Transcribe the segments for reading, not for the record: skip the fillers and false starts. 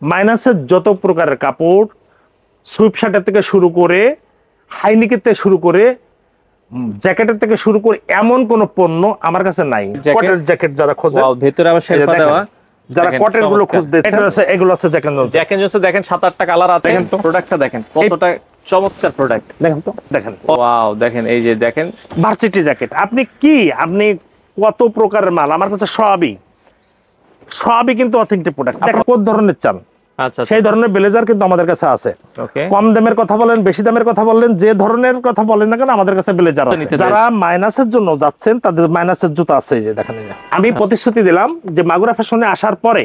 মাইনাসের যত প্রকারের কাপড়, সুইপ শার্টের থেকে শুরু করে, হাইনিকের থেকে শুরু করে, জ্যাকেটের থেকে শুরু করে এমন কোন পণ্য আমার কাছে নাই। কটের জ্যাকেট যারা খোঁজে, ভেতরে আবার শেরপা দেওয়া, যারা কটের গুলো খুঁজতেছেন, এগুলো আছে জ্যাকেট জোন্স। দেখেন 7-8টা কালার আছে। প্রোডাক্টটা দেখেন কতটা চমৎকার প্রোডাক্ট। দেখেন তো, দেখেন, ওয়াও, দেখেন এই যে দেখেন ভার্সিটি জ্যাকেট। আপনি কত প্রকারের মাল আমার কাছে, সবই কিন্তু অথেন্টিক প্রোডাক্ট। দেখেন কোন ধরনের চান, আচ্ছা সেই ধরনের ব্লেজার কিন্তু আমাদের কাছে আছে। কম দামের কথা বলেন, বেশি দামের কথা বলেন, যে ধরনের কথা বলেন না কেন, আমাদের কাছে ব্লেজার আছে। যারা মাইনাসের জন্য যাচ্ছেন তাদের মাইনাসের জুতা আছে। এই যে দেখেন, আমি প্রতিশ্রুতি দিলাম যে মাগুরা ফ্যাশনে আসার পরে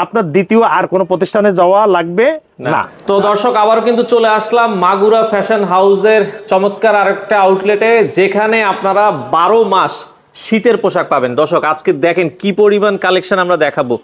আপনার দ্বিতীয় আর কোন প্রতিষ্ঠানে যাওয়া লাগবে না। তো দর্শক, আবারও কিন্তু চলে আসলাম মাগুরা ফ্যাশন হাউসের চমৎকার আরেকটা আউটলেটে, যেখানে আপনারা 12 মাস শীতের পোশাক পাবেন। দর্শক, আজকে দেখেন কি পরিমাণ কালেকশন আমরা দেখাবো।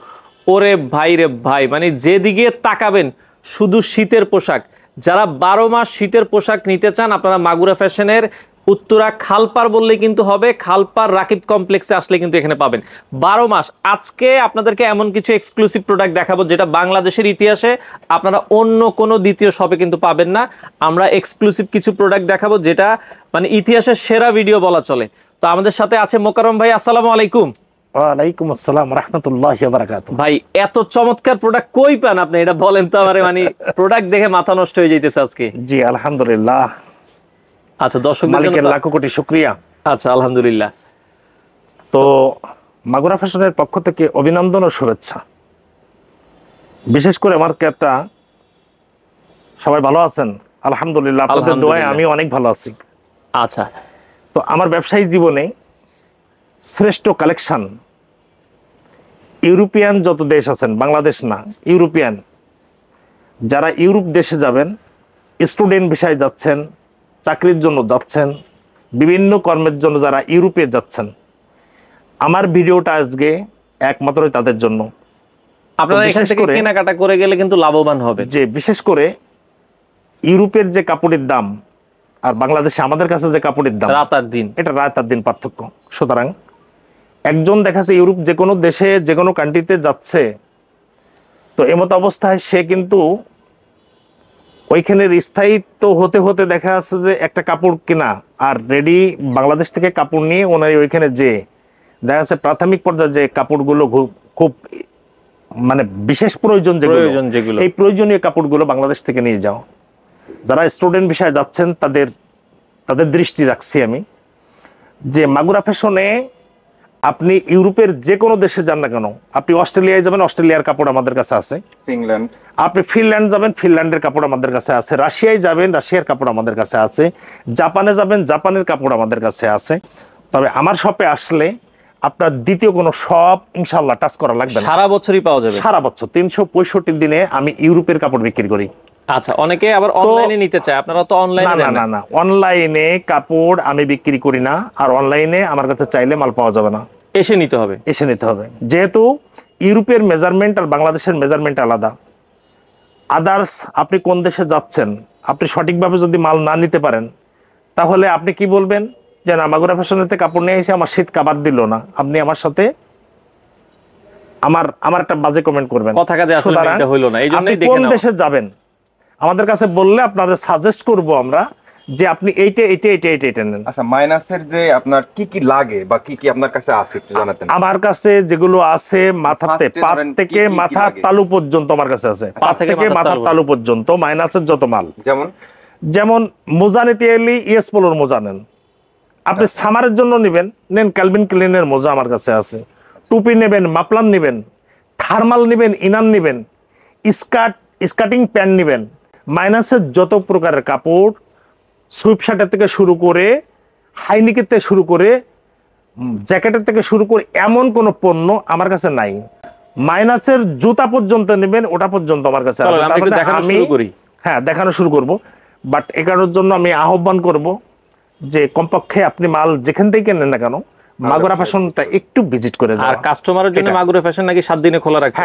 ওরে ভাই রে ভাই, মানে যেদিকে তাকাবেন শুধু শীতের পোশাক। যারা 12 মাস শীতের পোশাক নিতে চান, আপনারা মাগুরা ফ্যাশনের উত্তরা খালপার বললেই কিন্তু হবে। খালপার রাকিব কমপ্লেক্সে আসলে কিন্তু এখানে পাবেন 12 মাস। আজকে আপনাদেরকে এমন কিছু এক্সক্লুসিভ প্রোডাক্ট দেখাবো যেটা বাংলাদেশের ইতিহাসে আপনারা অন্য কোনো দ্বিতীয় শপে কিন্তু পাবেন না। আমরা এক্সক্লুসিভ কিছু প্রোডাক্ট দেখাবো যেটা মানে ইতিহাসের সেরা ভিডিও বলা চলে। তো আমাদের সাথে আছে মোকাররম ভাই। আসসালামু আলাইকুম। ওয়ালাইকুম আসসালাম রাহমাতুল্লাহি ওয়া বারাকাতুহু। ভাই, এত চমৎকার প্রোডাক্ট কই পান আপনি, এটা বলেন তো আমারে। মানে প্রোডাক্ট দেখে মাথা নষ্ট হয়ে যাইতেছে আজকে। জি আলহামদুলিল্লাহ। আচ্ছা, দর্শকদের জন্য মালিকের লাখ কোটি শুকরিয়া। আচ্ছা, আলহামদুলিল্লাহ। তো মাগুরা ফ্যাশনের পক্ষ থেকে অভিনন্দন ও শুভেচ্ছা। বিশেষ করে আমার ক্রেতা সবাই ভালো আছেন? আলহামদুলিল্লাহ, আপনাদের দোয়ায় আমি অনেক ভালো আছি। আচ্ছা, তো আমার ব্যবসায়িক জীবনে শ্রেষ্ঠ কালেকশন ইউরোপিয়ান যত দেশ আছেন, বাংলাদেশ না, ইউরোপিয়ান, যারা ইউরোপ দেশে যাবেন, স্টুডেন্ট ভিসায় যাচ্ছেন, চাকরির জন্য যাচ্ছেন, বিভিন্ন কর্মের জন্য যারা ইউরোপে যাচ্ছেন, আমার ভিডিওটা আজকে একমাত্র তাদের জন্য। আপনারা এখান থেকে কেনাকাটা করে গেলে কিন্তু লাভবান হবে। যে বিশেষ করে ইউরোপের যে কাপড়ের দাম আর বাংলাদেশে আমাদের কাছে যে কাপড়ের দাম, রাত আর দিন, এটা রাত আর দিন পার্থক্য। সুতরাং একজন দেখাচ্ছে ইউরোপ যে কোনো দেশে যে কোনো কান্ট্রিতে যাচ্ছে, তো এমত অবস্থায় সে কিন্তু ওইখানের স্থায়িত্ব হতে হতে দেখা যাচ্ছে যে একটা কাপড় কেনা আর রেডি বাংলাদেশ থেকে কাপড় নিয়ে ওনার ওইখানে যে দেখা যাচ্ছে প্রাথমিক পর্যায়ে যে কাপড়গুলো খুব মানে বিশেষ প্রয়োজন যেগুলো, এই প্রয়োজনীয় কাপড়গুলো বাংলাদেশ থেকে নিয়ে যাও। যারা স্টুডেন্ট বিষয়ে যাচ্ছেন তাদের দৃষ্টি রাখছি আমি, যে মাগুরা ফ্যাশনে আপনি ইউরোপের যে কোনো দেশে যান না কেন, আপনি অস্ট্রেলিয়ায় যাবেন, অস্ট্রেলিয়ার কাপড় আমাদের কাছে আছে। আপনি ফিনল্যান্ড যাবেন, ফিনল্যান্ডের কাপড় আমাদের কাছে আছে। রাশিয়ায় যাবেন, রাশিয়ার কাপড় আমাদের কাছে আছে। জাপানে যাবেন, জাপানের কাপড় আমাদের কাছে আছে। তবে আমার শপে আসলে আপনার দ্বিতীয় কোনো শপ ইনশাআল্লাহ টাচ করা লাগবে না। সারা বছরই পাওয়া যাবে। সারা বছর 365 দিনে আমি ইউরোপের কাপড় বিক্রি করি। আচ্ছা, অনেকে আবার অনলাইনে নিতে চায়, আপনারা তো অনলাইনে দেন না? না, অনলাইনে কাপড় আমি বিক্রি করি না। আর অনলাইনে আমার কাছে চাইলে মাল পাওয়া যাবে না, এসে নিতে হবে। যেহেতু ইউরোপের মেজারমেন্ট আর বাংলাদেশের মেজারমেন্ট আলাদা। আদার্স আপনি কোন দেশে যাচ্ছেন, আপনি সঠিকভাবে যদি মাল না নিতে পারেন, তাহলে আপনি কি বলবেন যে না, মাগুরা ফ্যাশনেতে কাপড় নিয়ে এসে আমার শীত কাবার দিল না, আপনি আমার সাথে আমার একটা বাজে কমেন্ট করবেন। কথা কাজে আসলে এটা হইলো না। এইজন্যই দেখেন কোন দেশে যাবেন আমাদের কাছে বললে আপনাদের সাজেস্ট করব আমরা যে আপনি এইটা নেন। আচ্ছা, মাইনাসের যে আপনার কি কি লাগে বা কি কি আপনার কাছে আছে একটু জানাতেন। আমার কাছে যেগুলো আছে, মাথাতে পা থেকে মাথার তালু পর্যন্ত আমার কাছে আছে। পা থেকে মাথার তালু পর্যন্ত মাইনাসের যত মাল, যেমন মোজা নিতে এলে ইএস পোলোর মোজা নেন, আপনি সামারের জন্য নেন ক্যালভিন ক্লিনের মোজা আমার কাছে আছে। টুপি নেবেন, মাপলান নেবেন, থার্মাল নেবেন, ইনার নেবেন, স্কার্টিং প্যান্ট নেবেন। মাইনাসের যত প্রকারের কাপড়, সুইপ শার্টের থেকে শুরু করে, হাইনিকের থেকে শুরু করে, জ্যাকেটের থেকে শুরু করে এমন কোন পণ্য আমার কাছে নাই। মাইনাসের জুতা পর্যন্ত নেবেন, ওটা পর্যন্ত আমার কাছে আছে। হ্যাঁ, দেখানো শুরু করব। বাট এটার জন্য আমি আহ্বান করব যে কমপক্ষে আপনি মাল যেখান থেকে কেনেন না কেন, মাগুরা ফ্যাশনটা একটু ভিজিট করে যান। আর কাস্টমারের জন্য মাগুরা ফ্যাশন নাকি 7 দিনে খোলা রাখছে?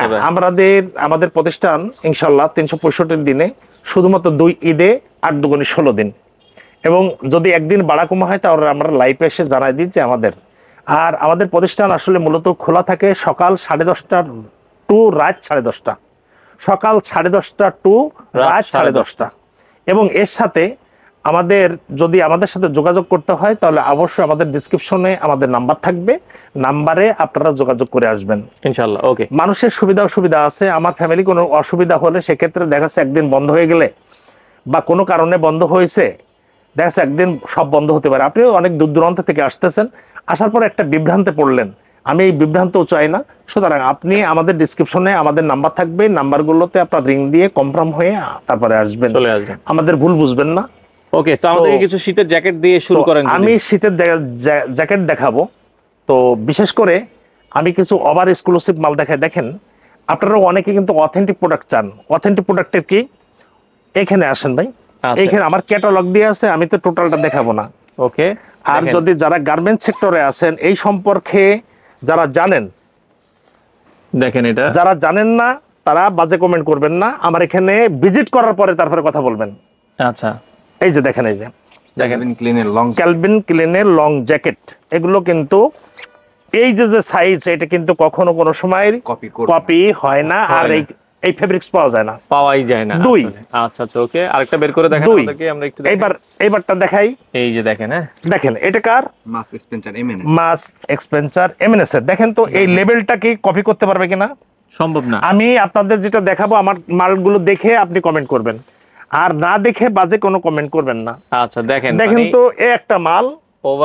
আমাদের প্রতিষ্ঠান ইনশাআল্লাহ 365 দিনে, শুধুমাত্র 2 ঈদে 8 দুগুণে 16 দিন। এবং যদি একদিন বাড়া কমা হয় তাহলে আমরা লাইভে এসে জানাই দিই যে আমাদের প্রতিষ্ঠান আসলে মূলত খোলা থাকে সকাল 10:30 টু রাত 10:30। সকাল 10:30 টু রাত 10:30, এবং এর সাথে আমাদের সাথে যোগাযোগ করতে হয় তাহলে অবশ্যই আমাদের ডেসক্রিপশনে আমাদের নাম্বার থাকবে, নাম্বারে আপনারা যোগাযোগ করে আসবেন ইনশাআল্লাহ। ওকে, মানুষের সুবিধা আছে। আমার ফ্যামিলি কোনো অসুবিধা হলে সেক্ষেত্রে দেখা যাচ্ছে একদিন বন্ধ হয়ে গেলে বা কোনো কারণে বন্ধ হয়েছে, দেখা যাচ্ছে একদিন সব বন্ধ হতে পারে। আপনিও অনেক দূর দূরান্ত থেকে আসতেছেন, আসার পর একটা বিভ্রান্তে পড়লেন, আমি এই বিভ্রান্তও চাই না। সুতরাং আপনি আমাদের ডেসক্রিপশনে আমাদের নাম্বার থাকবে, নাম্বারগুলোতে আপনার রিং দিয়ে কনফার্ম হয়ে তারপরে আসবেন, চলে আসবেন, আমাদের ভুল বুঝবেন না। ওকে, তো আমাদের কিছু শীতের জ্যাকেট দিয়ে শুরু করেন। আমি শীতের জ্যাকেট দেখাবো। তো বিশেষ করে আমি কিছু ওভার এক্সক্লুসিভ মাল দেখাই। দেখেন, আপনারা অনেকে কিন্তু অথেন্টিক প্রোডাক্ট চান। অথেন্টিক প্রোডাক্টের কি, এখানে আসেন ভাই, এইখানে আমার ক্যাটালগ দিয়ে আছে, আমি তো টোটালটা দেখাবো না। ওকে, আর যদি যারা গার্মেন্টস সেক্টরে আছেন এই সম্পর্কে যারা জানেন, দেখেন, এটা যারা জানেন না তারা বাজে কমেন্ট করবেন না, আমার এখানে ভিজিট করার পরে তারপরে কথা বলবেন। আচ্ছা, এই যে দেখেন, এই যে ক্যালভিন ক্লিনের লং, ক্যালভিন ক্লিনের লং জ্যাকেট, এগুলো কিন্তু এই যে সাইজ, এটা কিন্তু কখনো কোনো সময় কপি হয় না, আর এই ফেব্রিক্স পাওয়া যায় না, পাওয়াই যায় না। দুই। আচ্ছা আচ্ছা, ওকে, আরেকটা বের করে দেখান আমাদেরকে, আমরা একটু এইবারটা দেখাই। এই যে দেখেন, হ্যাঁ দেখেন, এটা কার? মাস এক্সপেন্সার এমএনএস, মাস এক্সপেন্সার এমএনএস এর। দেখেন তো এই লেভেলটা কি কপি করতে পারবে কিনা? সম্ভব না। আমি আপনাদের যেটা দেখাবো আমার মালগুলো দেখে আপনি কমেন্ট করবেন, আর না দেখে বাজে কোনো কমেন্ট করবেন না। আচ্ছা, দেখেন তো এই একটা মাল,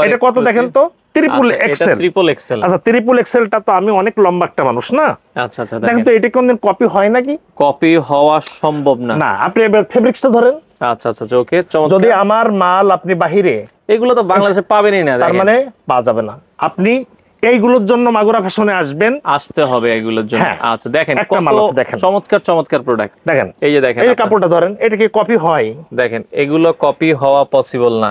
এটা কত দেখেন তো, ট্রিপল এক্সেল। আচ্ছা, ট্রিপল এক্সেলটা তো আমি অনেক লম্বা একটা মানুষ না। আচ্ছা আচ্ছা, দেখেন তো এটা কোনদিন কপি হয় নাকি? কপি হওয়া সম্ভব না। না, আপনি এবার ফেব্রিক্সটা ধরেন। আচ্ছা আচ্ছা, ওকে, যদি আমার মাল আপনি বাহিরে, এগুলো তো বাংলাদেশে পাবেনই না, তার মানে পাওয়া যাবে না। আপনি এইগুলোর জন্য মাগুরা ফ্যাশনে আসবেন, আসতে হবে এগুলোর জন্য। আচ্ছা, দেখেন একটা মাল আছে, দেখেন চমৎকার চমৎকার প্রোডাক্ট। দেখেন, এই যে দেখেন, এই কাপড়টা ধরেন, এটা কি কপি হয়? দেখেন, এগুলো কপি হওয়া পসিবল না।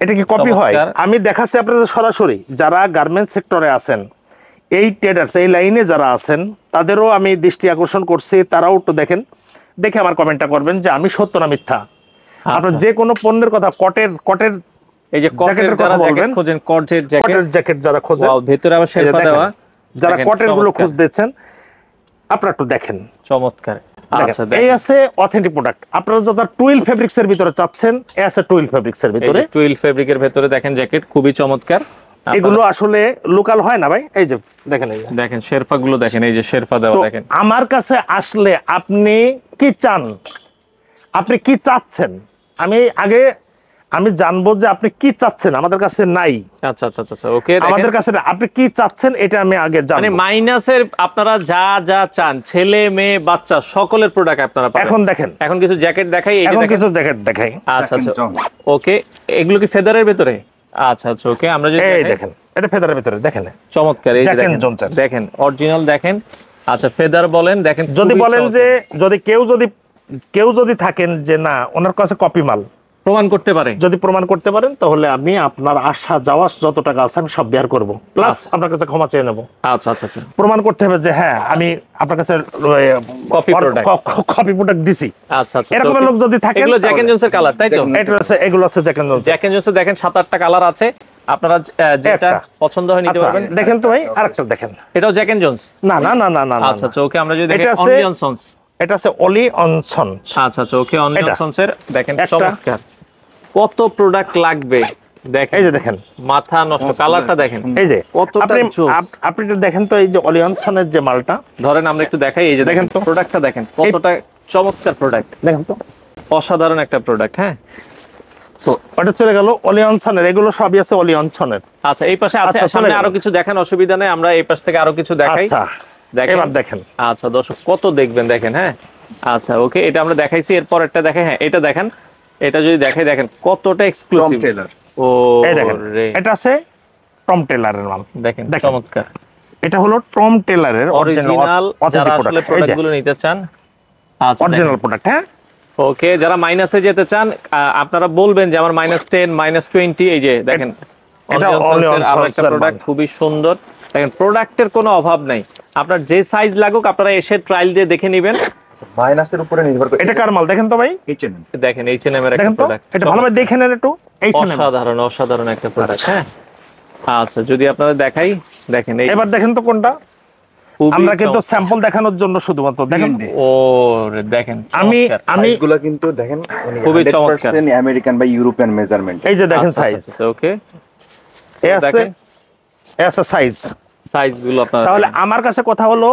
এটা কি কপি হয়? আমি দেখাচ্ছি আপনাদের সরাসরি। যারা গার্মেন্টস সেক্টরে আছেন, এই ট্রেডার্স, এই লাইনে যারা আছেন, তাদেরও আমি দৃষ্টি আকর্ষণ করছি, তারাও একটু দেখেন, দেখে আমার কমেন্টটা করবেন যে আমি সত্য না মিথ্যা। আপনার যে কোনো পণ্যের কথা, কটের এই যে কটের যারা জ্যাকেট খোঁজেন, কটের জ্যাকেট যারা খোঁজেন, ওয়াও, ভিতরে আবার শেরপা দেওয়া, যারা কটের গুলো খুঁজতেছেন, আপনারা একটু দেখেন, চমৎকার। আচ্ছা, এই আছে অথেন্টিক প্রোডাক্ট। আপনারা যারা টুইল ফেব্রিক্স এর ভিতরে চাচ্ছেন, এই আছে টুইল ফেব্রিক্স এর ভিতরে, টুইল ফেব্রিকের ভিতরে দেখেন জ্যাকেট, খুবই চমৎকার। এগুলো আসলে লোকাল হয় না ভাই। এই যে দেখেন, এই দেখেন শেরফা গুলো, দেখেন এই যে শেরফা দেওয়া। দেখেন, আমার কাছে আসলে আপনি কি চান, আপনি কি চাচ্ছেন, আমি জানবো যে আপনি কি চাচ্ছেন, আমাদের কাছে নাই। আচ্ছা আচ্ছা আচ্ছা, ওকে, আমাদের কাছে আপনি কি চাচ্ছেন এটা আমি আগে জানবো। মানে মাইনাসের আপনারা যা যা চান, ছেলে মেয়ে বাচ্চা সকলের প্রোডাক্ট আপনারা পাবেন। এখন দেখেন, এখন কিছু জ্যাকেট দেখাই, এই যে এখন কিছু জ্যাকেট দেখাই। আচ্ছা আচ্ছা, ওকে, এগুলো কি ফেদারের ভিতরে? আচ্ছা আচ্ছা, ওকে, আমরা যদি এই দেখেন, এটা ফেদারের ভিতরে, দেখেন চমৎকার, এই যে দেখেন অরিজিনাল, দেখেন। আচ্ছা, ফেদার বলেন, দেখেন, যদি বলেন যে কেউ যদি থাকেন যে না ওনার কাছে কপি মাল প্রমাণ করতে পারে, যদি প্রমাণ করতে পারেন, তাহলে আমি আপনার আসা যাওয়া যত টাকা আছে আমি সব বের করব, প্লাস আপনার কাছে ক্ষমা চেয়ে নেব। আচ্ছা আচ্ছা আচ্ছা, প্রমাণ করতে হবে যে হ্যাঁ আমি আপনার কাছে কপি প্রোডাক্ট দিছি। আচ্ছা আচ্ছা, এরকম লোক যদি থাকে, এগুলো জ্যাক এন্ড জোনসের কালার, তাই তো? এগুলো আছে Jack and Jones. Jack and জোনসে দেখেন 7-8টা কালার আছে, আপনারা যেটা পছন্দ হয় নিতে পারবেন। দেখেন তো ভাই, আরেকটা দেখেন, এটাও জ্যাক এন্ড জোনস? না না না না না। আচ্ছা আচ্ছা, ওকে, আমরা যদি দেখি অনলি অন সন্স, এটা আছে অলি অন সন্স। আচ্ছা আচ্ছা, ওকে, অনলি অন সন্স এর দেখেন চমৎকার, কত প্রোডাক্ট লাগবে দেখেন। এই যে দেখেন, মাথা নষ্ট কালারটা দেখেন, এই যে কতটা জোস। আপনি দেখেন তো, এই যে অলি অন সনের যে মালটা ধরেন, আমরা একটু দেখাই, এই যে দেখেন তো প্রোডাক্টটা দেখেন, কতটা চমৎকার প্রোডাক্ট, দেখেন তো, অসাধারণ একটা প্রোডাক্ট। হ্যাঁ, তো ওটা চলে গেল অলি অন সনের, এগুলো সবই আছে অলি অন সনের। আচ্ছা, এই পাশে আছে, সামনে আরো কিছু দেখেন, অসুবিধা নেই, আমরা এই পাশ থেকে আরো কিছু দেখাই। আচ্ছা, দেখেন, এবার দেখেন। আচ্ছা, দর্শক কত দেখবেন, দেখেন। হ্যাঁ, আচ্ছা, ওকে, এটা আমরা দেখাইছি, এরপর একটা দেখেন। হ্যাঁ, এটা দেখেন, এটা যদি দেখাই, দেখেন কতটা এক্সক্লুসিভ। ও এই দেখেন, এটা আছে টম টেলারের মাল, দেখেন চমৎকার। এটা হলো টম টেলারের অরিজিনাল, যারা আসলে প্রোডাক্টগুলো নিতে চান। আচ্ছা, অরিজিনাল প্রোডাক্ট। হ্যাঁ, ওকে, যারা মাইনাসে যেতে চান আপনারা বলবেন যে আমার -10 -20, এই যে দেখেন আরেকটা প্রোডাক্ট, খুবই সুন্দর। দেখেন, প্রোডাক্টের কোনো অভাব নাই, আপনার যে সাইজ লাগুক আপনারা এসে ট্রায়াল দিয়ে দেখে নেবেন। মাইনাসের উপরে নির্ভর করে। এটা কার মাল দেখেন তো ভাই, H&M, দেখেন H&M এর একটা প্রোডাক্ট, এটা ভালোভাবে দেখে নেন একটু। অসাধারণ অসাধারণ একটা প্রোডাক্ট। হ্যাঁ, আচ্ছা, যদি আপনাদের দেখাই, দেখেন এবার দেখেন তো কোনটা, খুবই আমরা কিন্তু চমৎকার। স্যাম্পল দেখানোর জন্য শুধুমাত্র দেখেন ও রে, দেখেন আমি সাইজগুলো কিন্তু দেখেন খুবই চমৎকার। 100% আমেরিকান বা ইউরোপিয়ান মেজারমেন্ট। এই যে দেখেন সাইজ ওকে, এ আছে, এ আছে সাইজ। সাইজ গুলো আপনারা তাহলে দেখেন। আমার কাছে কথা হলো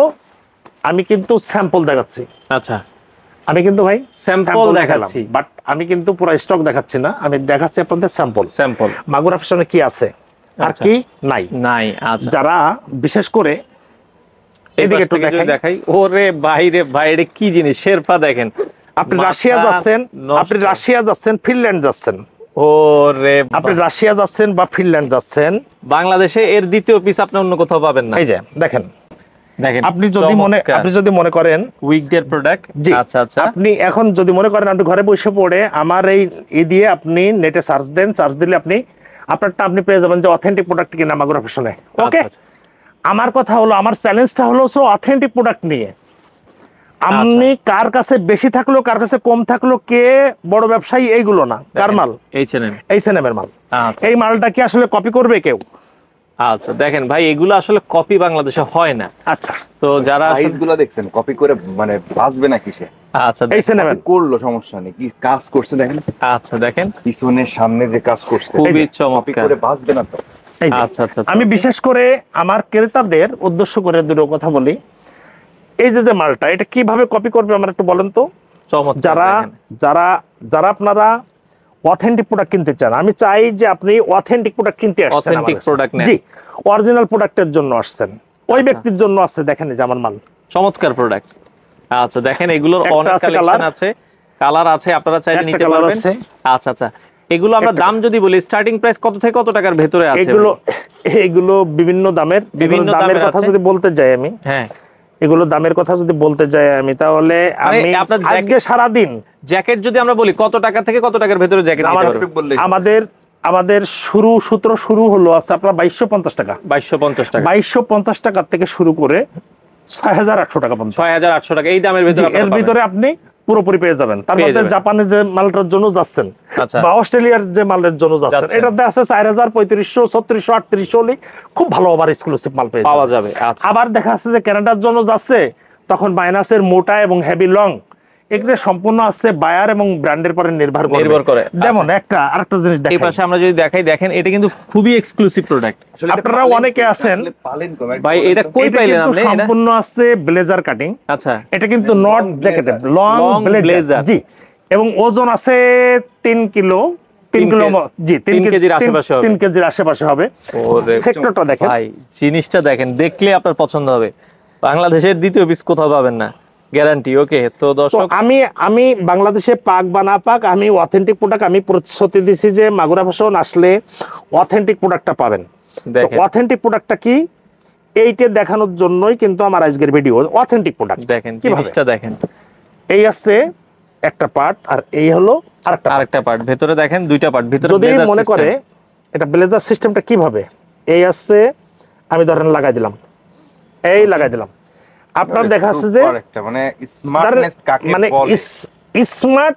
আমি কিন্তু স্যাম্পল দেখাচ্ছি, আচ্ছা, আমি কিন্তু ভাই Sample দেখাচ্ছি। বাট আমি কিন্তু পুরো স্টক দেখাচ্ছি না, আমি দেখাচ্ছি আপনাদের স্যাম্পল। স্যাম্পল মাগুরা ফ্যাশনে কি আছে আর আচ্ছা। কি নাই। নাই। আচ্ছা, যারা বিশেষ করে এদিকে একটু দেখাই। ওরে বাইরে বাইরে কি জিনিস, শেরপা দেখেন। আপনি মাথা রাশিয়া যাচ্ছেন, নষ্ট। আপনি রাশিয়া যাচ্ছেন, ফিনল্যান্ড যাচ্ছেন, ওরে আপনি রাশিয়া যাচ্ছেন বা ফিনল্যান্ড যাচ্ছেন, বাংলাদেশে এর দ্বিতীয় পিস আপনি অন্য কোথাও পাবেন না। এই যে দেখেন, দেখেন আপনি যদি মনে করেন উইকডের প্রোডাক্ট। জি, আচ্ছা আচ্ছা, আপনি এখন যদি মনে করেন আপনি ঘরে বসে পড়ে আমার এই দিয়ে আপনি নেটে সার্চ দেন, সার্চ দিলে আপনি আপনারটা আপনি পেয়ে যাবেন যে অথেন্টিক প্রোডাক্ট কিনা মাগুরা ফ্যাশনে। ওকে, আচ্ছা, আমার কথা হলো, আমার চ্যালেঞ্জটা হলো সো অথেন্টিক প্রোডাক্ট নিয়ে। আপনি কার কাছে বেশি থাকলো কার কাছে কম থাকলো, কে বড় ব্যবসায়ী, এইগুলো না, কার মাল, এই চ্যানেল। এই সিনেমের মাল। আচ্ছা এই মালটা কি আসলে কপি করবে কেউ? আচ্ছা, দেখেন ভাই, এগুলো আসলে কপি বাংলাদেশে হয় না। আচ্ছা, তো যারা আসলে- সাইজগুলো দেখছেন কপি করে মানে বাঁচবে না কিসে? আচ্ছা এই সিনেমার করলো সমস্যা নেই, কি কাজ করছে দেখেন, আচ্ছা দেখেন, পিছনে সামনে যে কাজ করছে খুবই কপি চমৎকার। করে বাঁচবে না তো। এই যে, আচ্ছা আচ্ছা, আমি বিশেষ করে আমার ক্রেতাদের উদ্দেশ্য করে দুটো কথা বলি। এই যে মালটা, এটা কিভাবে কপি করবে আমার একটু বলেন তো। চমৎকার। যারা দেখেন। যারা যারা আপনারা অথেন্টিক প্রোডাক্ট কিনতে চান, আমি চাই যে আপনি অথেন্টিক প্রোডাক্ট কিনতে আসছেন, Authentic product নেন। জি, অরিজিনাল প্রোডাক্টের জন্য আসছেন, ওই আচ্ছা। ব্যক্তির জন্য আসছে। দেখেন এই যে আমার মাল, চমৎকার প্রোডাক্ট। আচ্ছা দেখেন, এগুলোর একটা অনেক আছে কালেকশন colour। আছে, কালার আছে, আপনারা চাইলে একটা নিতে colour পারবেন। আছে। আচ্ছা আচ্ছা, এগুলো আমরা দাম যদি বলি, স্টার্টিং প্রাইস কত থেকে কত টাকার ভেতরে আছে? এগুলো বিভিন্ন দামের, বিভিন্ন দামের দামের কথা আছে। যদি বলতে যাই আমি, হ্যাঁ, এগুলো দামের কথা যদি বলতে যাই আমি, তাহলে আমি আপনার আজকে সারাদিন জ্যাকেট যদি আমরা বলি, কত টাকা থেকে কত টাকার ভেতরে জ্যাকেট নিতে পারবেন? আমাদের সূত্র শুরু হলো আছে আপনার 2250 টাকা, 2250 টাকা, 2250 টাকা থেকে শুরু করে 6800 টাকা পর্যন্ত। 6800 টাকা, এই দামের জি, ভেতরে এর আপনারা পাবেন। ভিতরে আপনি পুরোপুরি পেয়ে যাবেন। তার পেয়ে মধ্যে যাবেন। জাপানে যে মালটার জন্য যাচ্ছেন আচ্ছা। বা অস্ট্রেলিয়ার যে মালের জন্য যাচ্ছেন, যাচ্ছেন। এটাতে আছে 4000, 3500, 3600, 3800 হলে খুব ভালো আবার এক্সক্লুসিভ মাল পেয়ে পাওয়া যাবেন। যাবে। আচ্ছা, আবার দেখা যাচ্ছে যে কানাডার জন্য যাচ্ছে, তখন মাইনাসের মোটা এবং হেভি লং, এগুলো সম্পূর্ণ আছে বায়ার এবং ব্র্যান্ডের পরে নির্ভর করে। যেমন আরেকটা জিনিস এই দেখেন, পাশে আমরা যদি দেখাই, দেখেন এটা কিন্তু খুবই এক্সক্লুসিভ প্রোডাক্ট। আপনারা অনেকে আছেন ভাই, এটা কই এটা পাইলেন কিন্তু আপনি? এটা সম্পূর্ণ আছে ব্লেজার কাটিং। আচ্ছা, এটা কিন্তু not jacketed, long Long blazer. blazer। জি, এবং ওজন আছে 3 কিলো, 3 কিলো, জি, 3 কেজির আশেপাশে হবে। 3 কেজির আশেপাশে হবে। ওরে সেক্টরটা দেখেন ভাই, জিনিসটা দেখেন, দেখলে আপনার পছন্দ হবে। বাংলাদেশের দ্বিতীয় পিস কোথাও পাবেন না, গ্যারান্টি। ওকে, তো তো দর্শক, আমি বাংলাদেশে পাক বা না পাক, আমি অথেন্টিক প্রোডাক্ট, আমি প্রতিশ্রুতি দিছি যে মাগুরা ফ্যাশন আসলে অথেন্টিক প্রোডাক্টটা পাবেন। দেখেন অথেন্টিক প্রোডাক্টটা কি, এইটা দেখানোর জন্যই কিন্তু আমার আজকের ভিডিও। অথেন্টিক প্রোডাক্ট দেখেন, কিভাবে? জিনিসটা দেখেন। এই আছে একটা পার্ট, আর এই হলো আরেকটা part। আরেকটা পার্ট, ভেতরে দেখেন দুইটা পার্ট, ভিতরে যদি blazer মনে system। করে এটা ব্লেজার সিস্টেমটা কিভাবে, এই আছে, আমি ধরেন লাগাই দিলাম, এই লাগাই দিলাম, আপনার দেখা যাচ্ছে যে মানে স্মার্টনেস কাকে মানে বলে? স্মার্ট।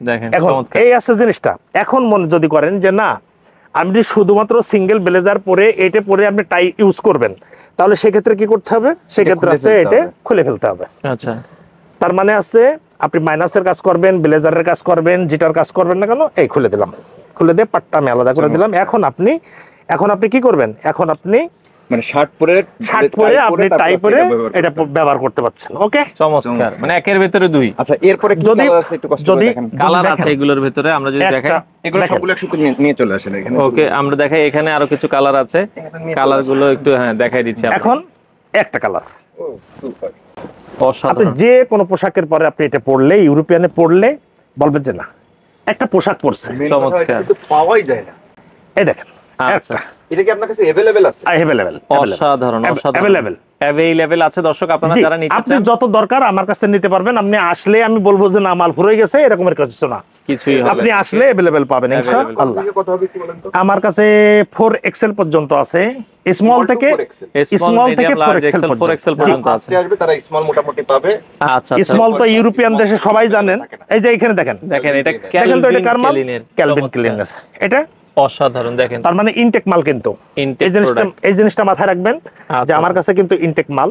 দেখেন এখন চমৎকার। এই আছে জিনিসটা, এখন মনে যদি করেন যে না, আপনি শুধুমাত্র সিঙ্গেল ব্লেজার পরে এটা পরে আপনি টাই ইউজ করবেন, তাহলে সেক্ষেত্রে কি করতে হবে? সেক্ষেত্রে খুলে আছে ফেলতে এটা হবে। খুলে ফেলতে হবে। আচ্ছা, তার মানে আছে আপনি মাইনাসের কাজ করবেন, ব্লেজারের কাজ করবেন, যেটার কাজ করবেন না কেন, এই খুলে দিলাম, খুলে দিয়ে পাটটা আমি আলাদা করে দিলাম। এখন আপনি কি করবেন? এখন আপনি মানে শার্ট পরে আপনি টাই পরে এটা ব্যবহার করতে পারছেন। ওকে, চমৎকার, মানে একের ভেতরে দুই। আচ্ছা, এরপরে কি যদি- কালার আছে একটু কষ্ট করে যদি- দেখেন। কালার দেখেন। আছে এগুলোর ভেতরে, আমরা যদি দেখাই। এগুলো দেখেন। সবগুলো একসাথে নিয়ে নিয়ে চলে আসেন এখানে। ওকে, আমরা দেখাই, এখানে আরো কিছু কালার আছে, কালার গুলো একটু দেখাই দিচ্ছি। এখন একটা কালার, ও, সুপার। আপনি অসাধারণ। যে কোনো পোশাকের পরে আপনি এটা পরলে, ইউরোপিয়ানে পরলে বলবেন যে না, একটা পোশাক পরছে। Main কথা চমৎকার। এটা কিন্তু পাওয়াই যায় না। এই দেখেন, আচ্ছা, এটা কি আপনার কাছে अवेलेबल আছে? অ্যাভেলেবেল, অসাধারণ অসাধারণ অ্যাভেলেবেল। অ্যাভেলেবেল আছে দর্শক, আপনারা যারা নিতে আপনি চান যত দরকার আমার কাছ থেকে নিতে পারবেন। আপনি আসলে আমি বলবো যে না, মাল ফুরিয়ে গেছে, এরকমের কিছু না। কিছুই হবে আপনি না। আসলে অ্যাভেলেবেল পাবেন Available। ইনশাআল্লাহ। থেকে কথা হবে কি বলেন তো? আমার কাছে 4XL পর্যন্ত আছে, স্মল থেকে স্মল থেকে medium large 4XL Excel 4XL যারা পর্যন্ত আছে। ফার্স্টে আসবে তারা স্মল মোটামুটি পাবে। আচ্ছা আচ্ছা, স্মল তো ইউরোপিয়ান দেশে সবাই জানেন। এই যে এখানে দেখেন, দেখেন এটা দেখেন তো এটা কার মাল? ক্যালভিন ক্যালভিন ক্লিনার। এটা অসাধারণ, দেখেন তার মানে ইনটেক মাল কিন্তু। Intake এই জিনিসটা product। এই জিনিসটা মাথায় রাখবেন যে আচ্ছা, আমার কাছে কিন্তু ইনটেক মাল।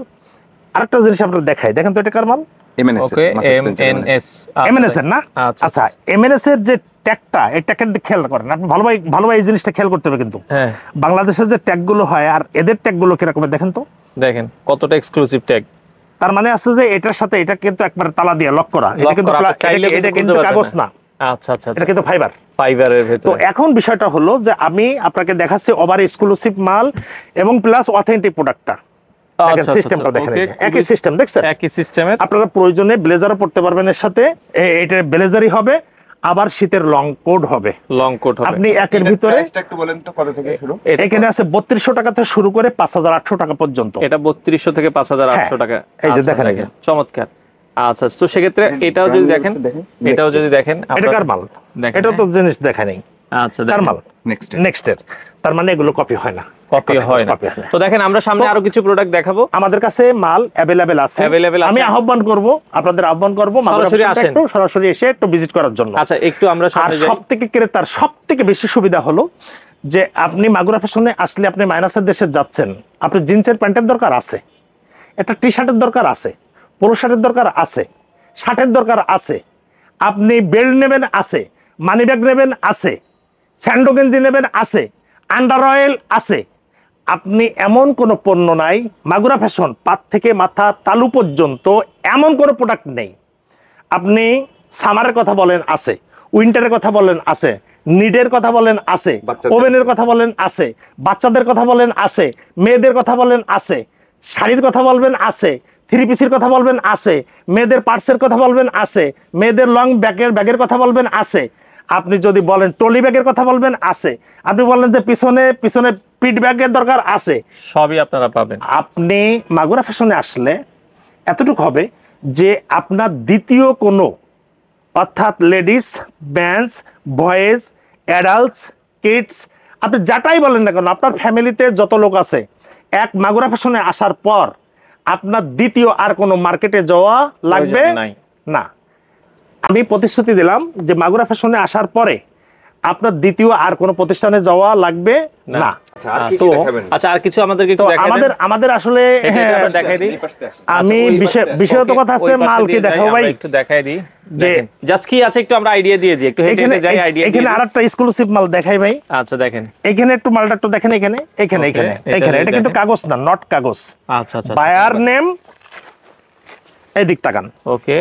আরেকটা জিনিস আপনারা দেখাই, দেখেন তো এটা কার মাল? এমএনএস ওকে এমএনএস এমএনএস এর না? আচ্ছা, এমএনএস এর যে ট্যাগটা, এই ট্যাগটা খেয়াল করেন আপনি, ভালোভাবে এই জিনিসটা খেয়াল করতে হবে কিন্তু। হ্যাঁ, বাংলাদেশের যে ট্যাগ গুলো হয় আর এদের ট্যাগ গুলো কিরকম দেখেন তো। দেখেন কতটা এক্সক্লুসিভ ট্যাগ। তার মানে আছে যে এটার সাথে এটা কিন্তু একবার তালা দিয়ে লক করা, এটা Lock কিন্তু করা, আপনি চাইলে এটা কিন্তু কিন্তু খুলতে কাগজ পারবেন না, আচ্ছা আচ্ছা এটা কিন্তু ফাইবার। ফাইবারের তো ভেতরে। এখন বিষয়টা হলো যে আমি আপনাকে দেখাচ্ছি ওভার এক্সক্লুসিভ মাল এবং প্লাস অথেন্টিক প্রোডাক্টটা। দেখেন আচ্ছা সিস্টেমটা দেখেন, ওকে, একই সিস্টেম দেখছেন। একই সিস্টেমের। আপনারা প্রয়োজনে ব্লেজারও পড়তে পারবেন এর সাথে, এটা ব্লেজারই হবে, আবার শীতের লং কোট হবে। লং কোট হবে। আপনি একের ভিতরে প্রাইসটা একটু বলেন তো কত থেকে শুরু? এখানে আছে 3200 টাকা থেকে শুরু করে 5800 টাকা পর্যন্ত। এটা 3200 থেকে 5800 টাকা। এই যে আচ্ছা, দেখেন। চমৎকার। আচ্ছা, তো সেক্ষেত্রে এটাও যদি দেখেন, এটাও যদি দেখেন, এটা কার মাল? দেখেন, এটা তো জিনিস দেখা নেই। আচ্ছা কার দেখেন, মাল? নেক্সট নেক্সটের। তার মানে এগুলো কপি হয় না, কপি হয় না। তো দেখেন আমরা সামনে আরো কিছু প্রোডাক্ট দেখাবো। আমাদের কাছে মাল অ্যাভেলেবেল আছে। আমি আহ্বান করব, আপনাদের আহ্বান করব সরাসরি আসেন, একটু সরাসরি এসে একটু ভিজিট করার জন্য। আচ্ছা, একটু আমরা আর সামনে যাই। সবথেকে ক্রেতার সবথেকে বেশি সুবিধা হলো যে আপনি মাগুরা ফ্যাশনে আসলে আপনি মাইনাসের দেশে যাচ্ছেন, আপনি জিন্সের প্যান্টের দরকার আছে, একটা টি শার্টের দরকার আছে, পোলো শার্টের দরকার আছে, শার্টের দরকার আছে, আপনি বেল্ট নেবেন আছে, মানি ব্যাগ নেবেন আছে, স্যান্ডো গেঞ্জি নেবেন আছে, আন্ডার অয়েল আছে। আপনি এমন কোনো পণ্য নাই, মাগুরা ফ্যাশন পাত থেকে মাথা তালু পর্যন্ত এমন কোনো প্রোডাক্ট নেই। আপনি সামারের কথা বলেন আছে, উইন্টারের কথা বলেন আছে, নিডের কথা বলেন আছে, ওভেনের কথা বলেন আছে, বাচ্চাদের কথা বলেন আছে, মেয়েদের কথা বলেন আছে, শাড়ির কথা বলবেন আছে, থ্রি পিসের কথা বলবেন আছে, মেয়েদের পার্সের কথা বলবেন আছে, মেয়েদের লং ব্যাগের কথা বলবেন আছে, আপনি যদি বলেন ট্রলি ব্যাগের কথা বলবেন আছে, আপনি বলেন যে পিছনে পিট ব্যাগের দরকার আছে, সবই আপনারা পাবেন। আপনি মাগুরা ফ্যাশনে আসলে এতটুকু হবে যে আপনার দ্বিতীয় কোনো, অর্থাৎ ladies, men's, boys, adults, kids, আপনি যাটাই বলেন না কেন, আপনার ফ্যামিলিতে যত লোক আছে, এক মাগুরা ফ্যাশনে আসার পর আপনার দ্বিতীয় আর কোনো মার্কেটে যাওয়া লাগবে না। আমি প্রতিশ্রুতি দিলাম যে মাগুরা ফ্যাশনে আসার পরে আপনার দ্বিতীয় আর কোনো প্রতিষ্ঠানে যাওয়া লাগবে না। আচ্ছা, আর কিছু আমাদেরকে একটু দেখাই দেন। আমাদের আসলে দেখাই দিই। আমি বিষয় তো কথা আছে, মাল কি দেখাবো ভাই? একটু দেখাই দিই যে জাস্ট কি আছে একটু আমরা আইডিয়া দিয়ে দিই, একটু হেঁটে হেঁটে যাই, আইডিয়া দিয়ে এখানে আরেকটা এক্সক্লুসিভ মাল দেখাই ভাই। আচ্ছা দেখেন, এখানে একটু মালটা একটু দেখেন, এখানে এটা কিন্তু কাগজ না, নট কাগজ। আচ্ছা আচ্ছা, বায়ার নেম, এই দিক তাকান। ওকে,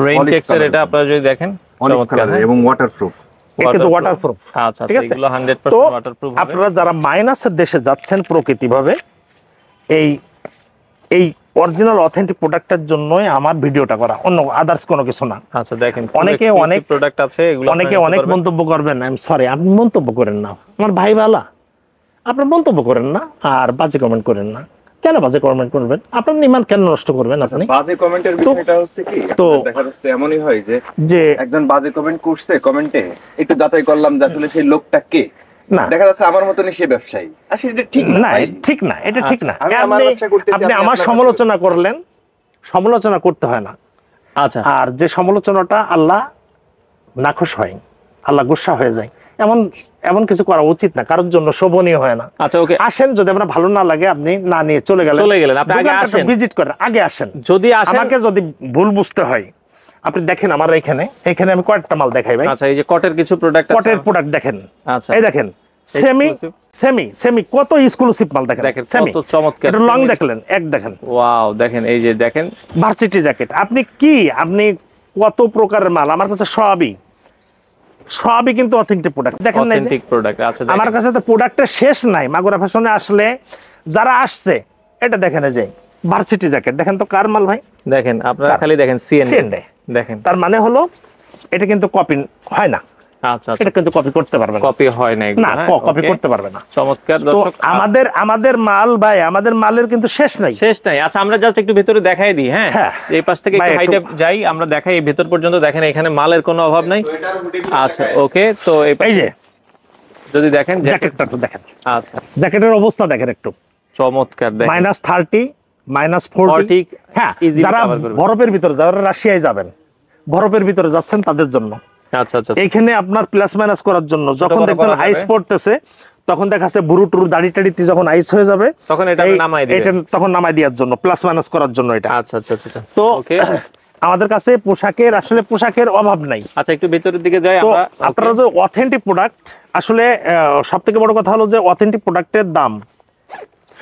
রেইনটেক্স এর এটা আপনারা যদি দেখেন, চমৎকার এবং ওয়াটারপ্রুফ। এটা কিন্তু ওয়াটারপ্রুফ। আচ্ছা, এগুলো 100% তো ওয়াটারপ্রুফ হবে। আপনারা যারা মাইনাসের দেশে যাচ্ছেন প্রকৃতিভাবে, এই অরিজিনাল অথেন্টিক প্রোডাক্টের জন্যই আমার ভিডিওটা করা, অন্য আদার্স কোনো কিছু না। আচ্ছা দেখেন, অনেকে অনেক প্রোডাক্ট আছে, এগুলো অনেকে অনেক মন্তব্য করবেন, আই এম সরি, আপনি মন্তব্য করেন না, আমার ভাই বালা, আপনি মন্তব্য করেন না আর বাজে কমেন্ট করেন না। কেন বাজে কমেন্ট করবেন? আপনার ইমান কেন নষ্ট করবেন আপনি? বাজে কমেন্টের বিষয়টা হচ্ছে কি, তো দেখা যাচ্ছে এমনই হয় যে একজন বাজে কমেন্ট করছে, কমেন্টে একটু যাচাই করলাম যে আসলে সেই লোকটা কে, না দেখা যাচ্ছে আমার মতনই সে ব্যবসায়ী, আসলে এটা ঠিক না, ঠিক না, এটা ঠিক না। আমি আমার ব্যবসা করতেছি, আপনি আমার সমালোচনা করলেন, সমালোচনা করতে হয় না। আচ্ছা, আর যে সমালোচনাটা আল্লাহ নাখুশ হয়, আল্লাহ গুসা হয়ে যায়, এমন কিছু করা উচিত না, কারোর জন্য শোভনীয় হয় না। আচ্ছা ওকে, আসেন, যদি আপনার ভালো না লাগে আপনি না নিয়ে চলে গেলেন, আপনি আগে আসেন, ভিজিট করেন, আগে আসেন। যদি আসেন, আমাকে যদি ভুল বুঝতে হয়, আপনি দেখেন আমার এখানে আমি কয়েকটা মাল দেখাই ভাই। আচ্ছা, এই যে কটের কিছু প্রোডাক্ট আছে, কটের প্রোডাক্ট দেখেন। আচ্ছা, এই দেখেন সেমি কত এক্সক্লুসিভ মাল দেখেন, কত চমৎকার। এটা লং দেখলেন, এক দেখেন, ওয়াও, দেখেন এই যে দেখেন ভার্সিটি জ্যাকেট। আপনি কত প্রকারের মাল আমার কাছে, সবই কিন্তু অথেন্টিক প্রোডাক্ট। দেখেন না, অথেন্টিক প্রোডাক্ট আছে আমার কাছে তো প্রোডাক্টের শেষ নাই। মাগুরা ফ্যাশনে আসলে যারা আসছে, এটা দেখেন, এই যে ভার্সিটি জ্যাকেট দেখেন তো কার মাল ভাই? দেখেন আপনারা খালি দেখেন সিএনডি দেখেন, তার মানে হলো এটা কিন্তু কপি হয় না। আচ্ছা, এটা কিন্তু কপি করতে পারবে না, কপি হয় না, না কপি করতে পারবে না। চমৎকার তো দর্শক, আমাদের মাল ভাই, আমাদের মালের কিন্তু শেষ নাই। আচ্ছা, আমরা জাস্ট একটু ভেতরে দেখাই দিই। হ্যাঁ, এই পাশ থেকে একটু হাইটে যাই, আমরা দেখাই এই ভেতর পর্যন্ত। দেখেন এখানে মালের কোনো অভাব নাই। আচ্ছা ওকে, তো এই যে যদি দেখেন জ্যাকেটটা তো দেখেন। আচ্ছা, জ্যাকেটের অবস্থা দেখেন একটু, চমৎকার। দেখেন -30 -40। হ্যাঁ, যারা বরফের ভিতরে, যারা রাশিয়ায় যাবেন, বরফের ভিতরে যাচ্ছেন তাদের জন্য। আচ্ছা আচ্ছা, এখানে আপনার প্লাস মাইনাস করার জন্য, যখন দেখছেন আইস পড়তেছে তখন দেখা যাচ্ছে বুরু টুরু দাড়ি টাড়িতে যখন আইস হয়ে যাবে তখন এটা নামাই দিবেন। এটা তখন নামাই দেওয়ার জন্য, প্লাস মাইনাস করার জন্য এটা। আচ্ছা আচ্ছা আচ্ছা। তো ওকে, আমাদের কাছে পোশাকের অভাব নাই। আচ্ছা একটু ভেতরের দিকে যাই তো আমরা। আপনারা যে অথেন্টিক প্রোডাক্ট, আসলে সবথেকে বড় কথা হলো যে অথেন্টিক প্রোডাক্টের দাম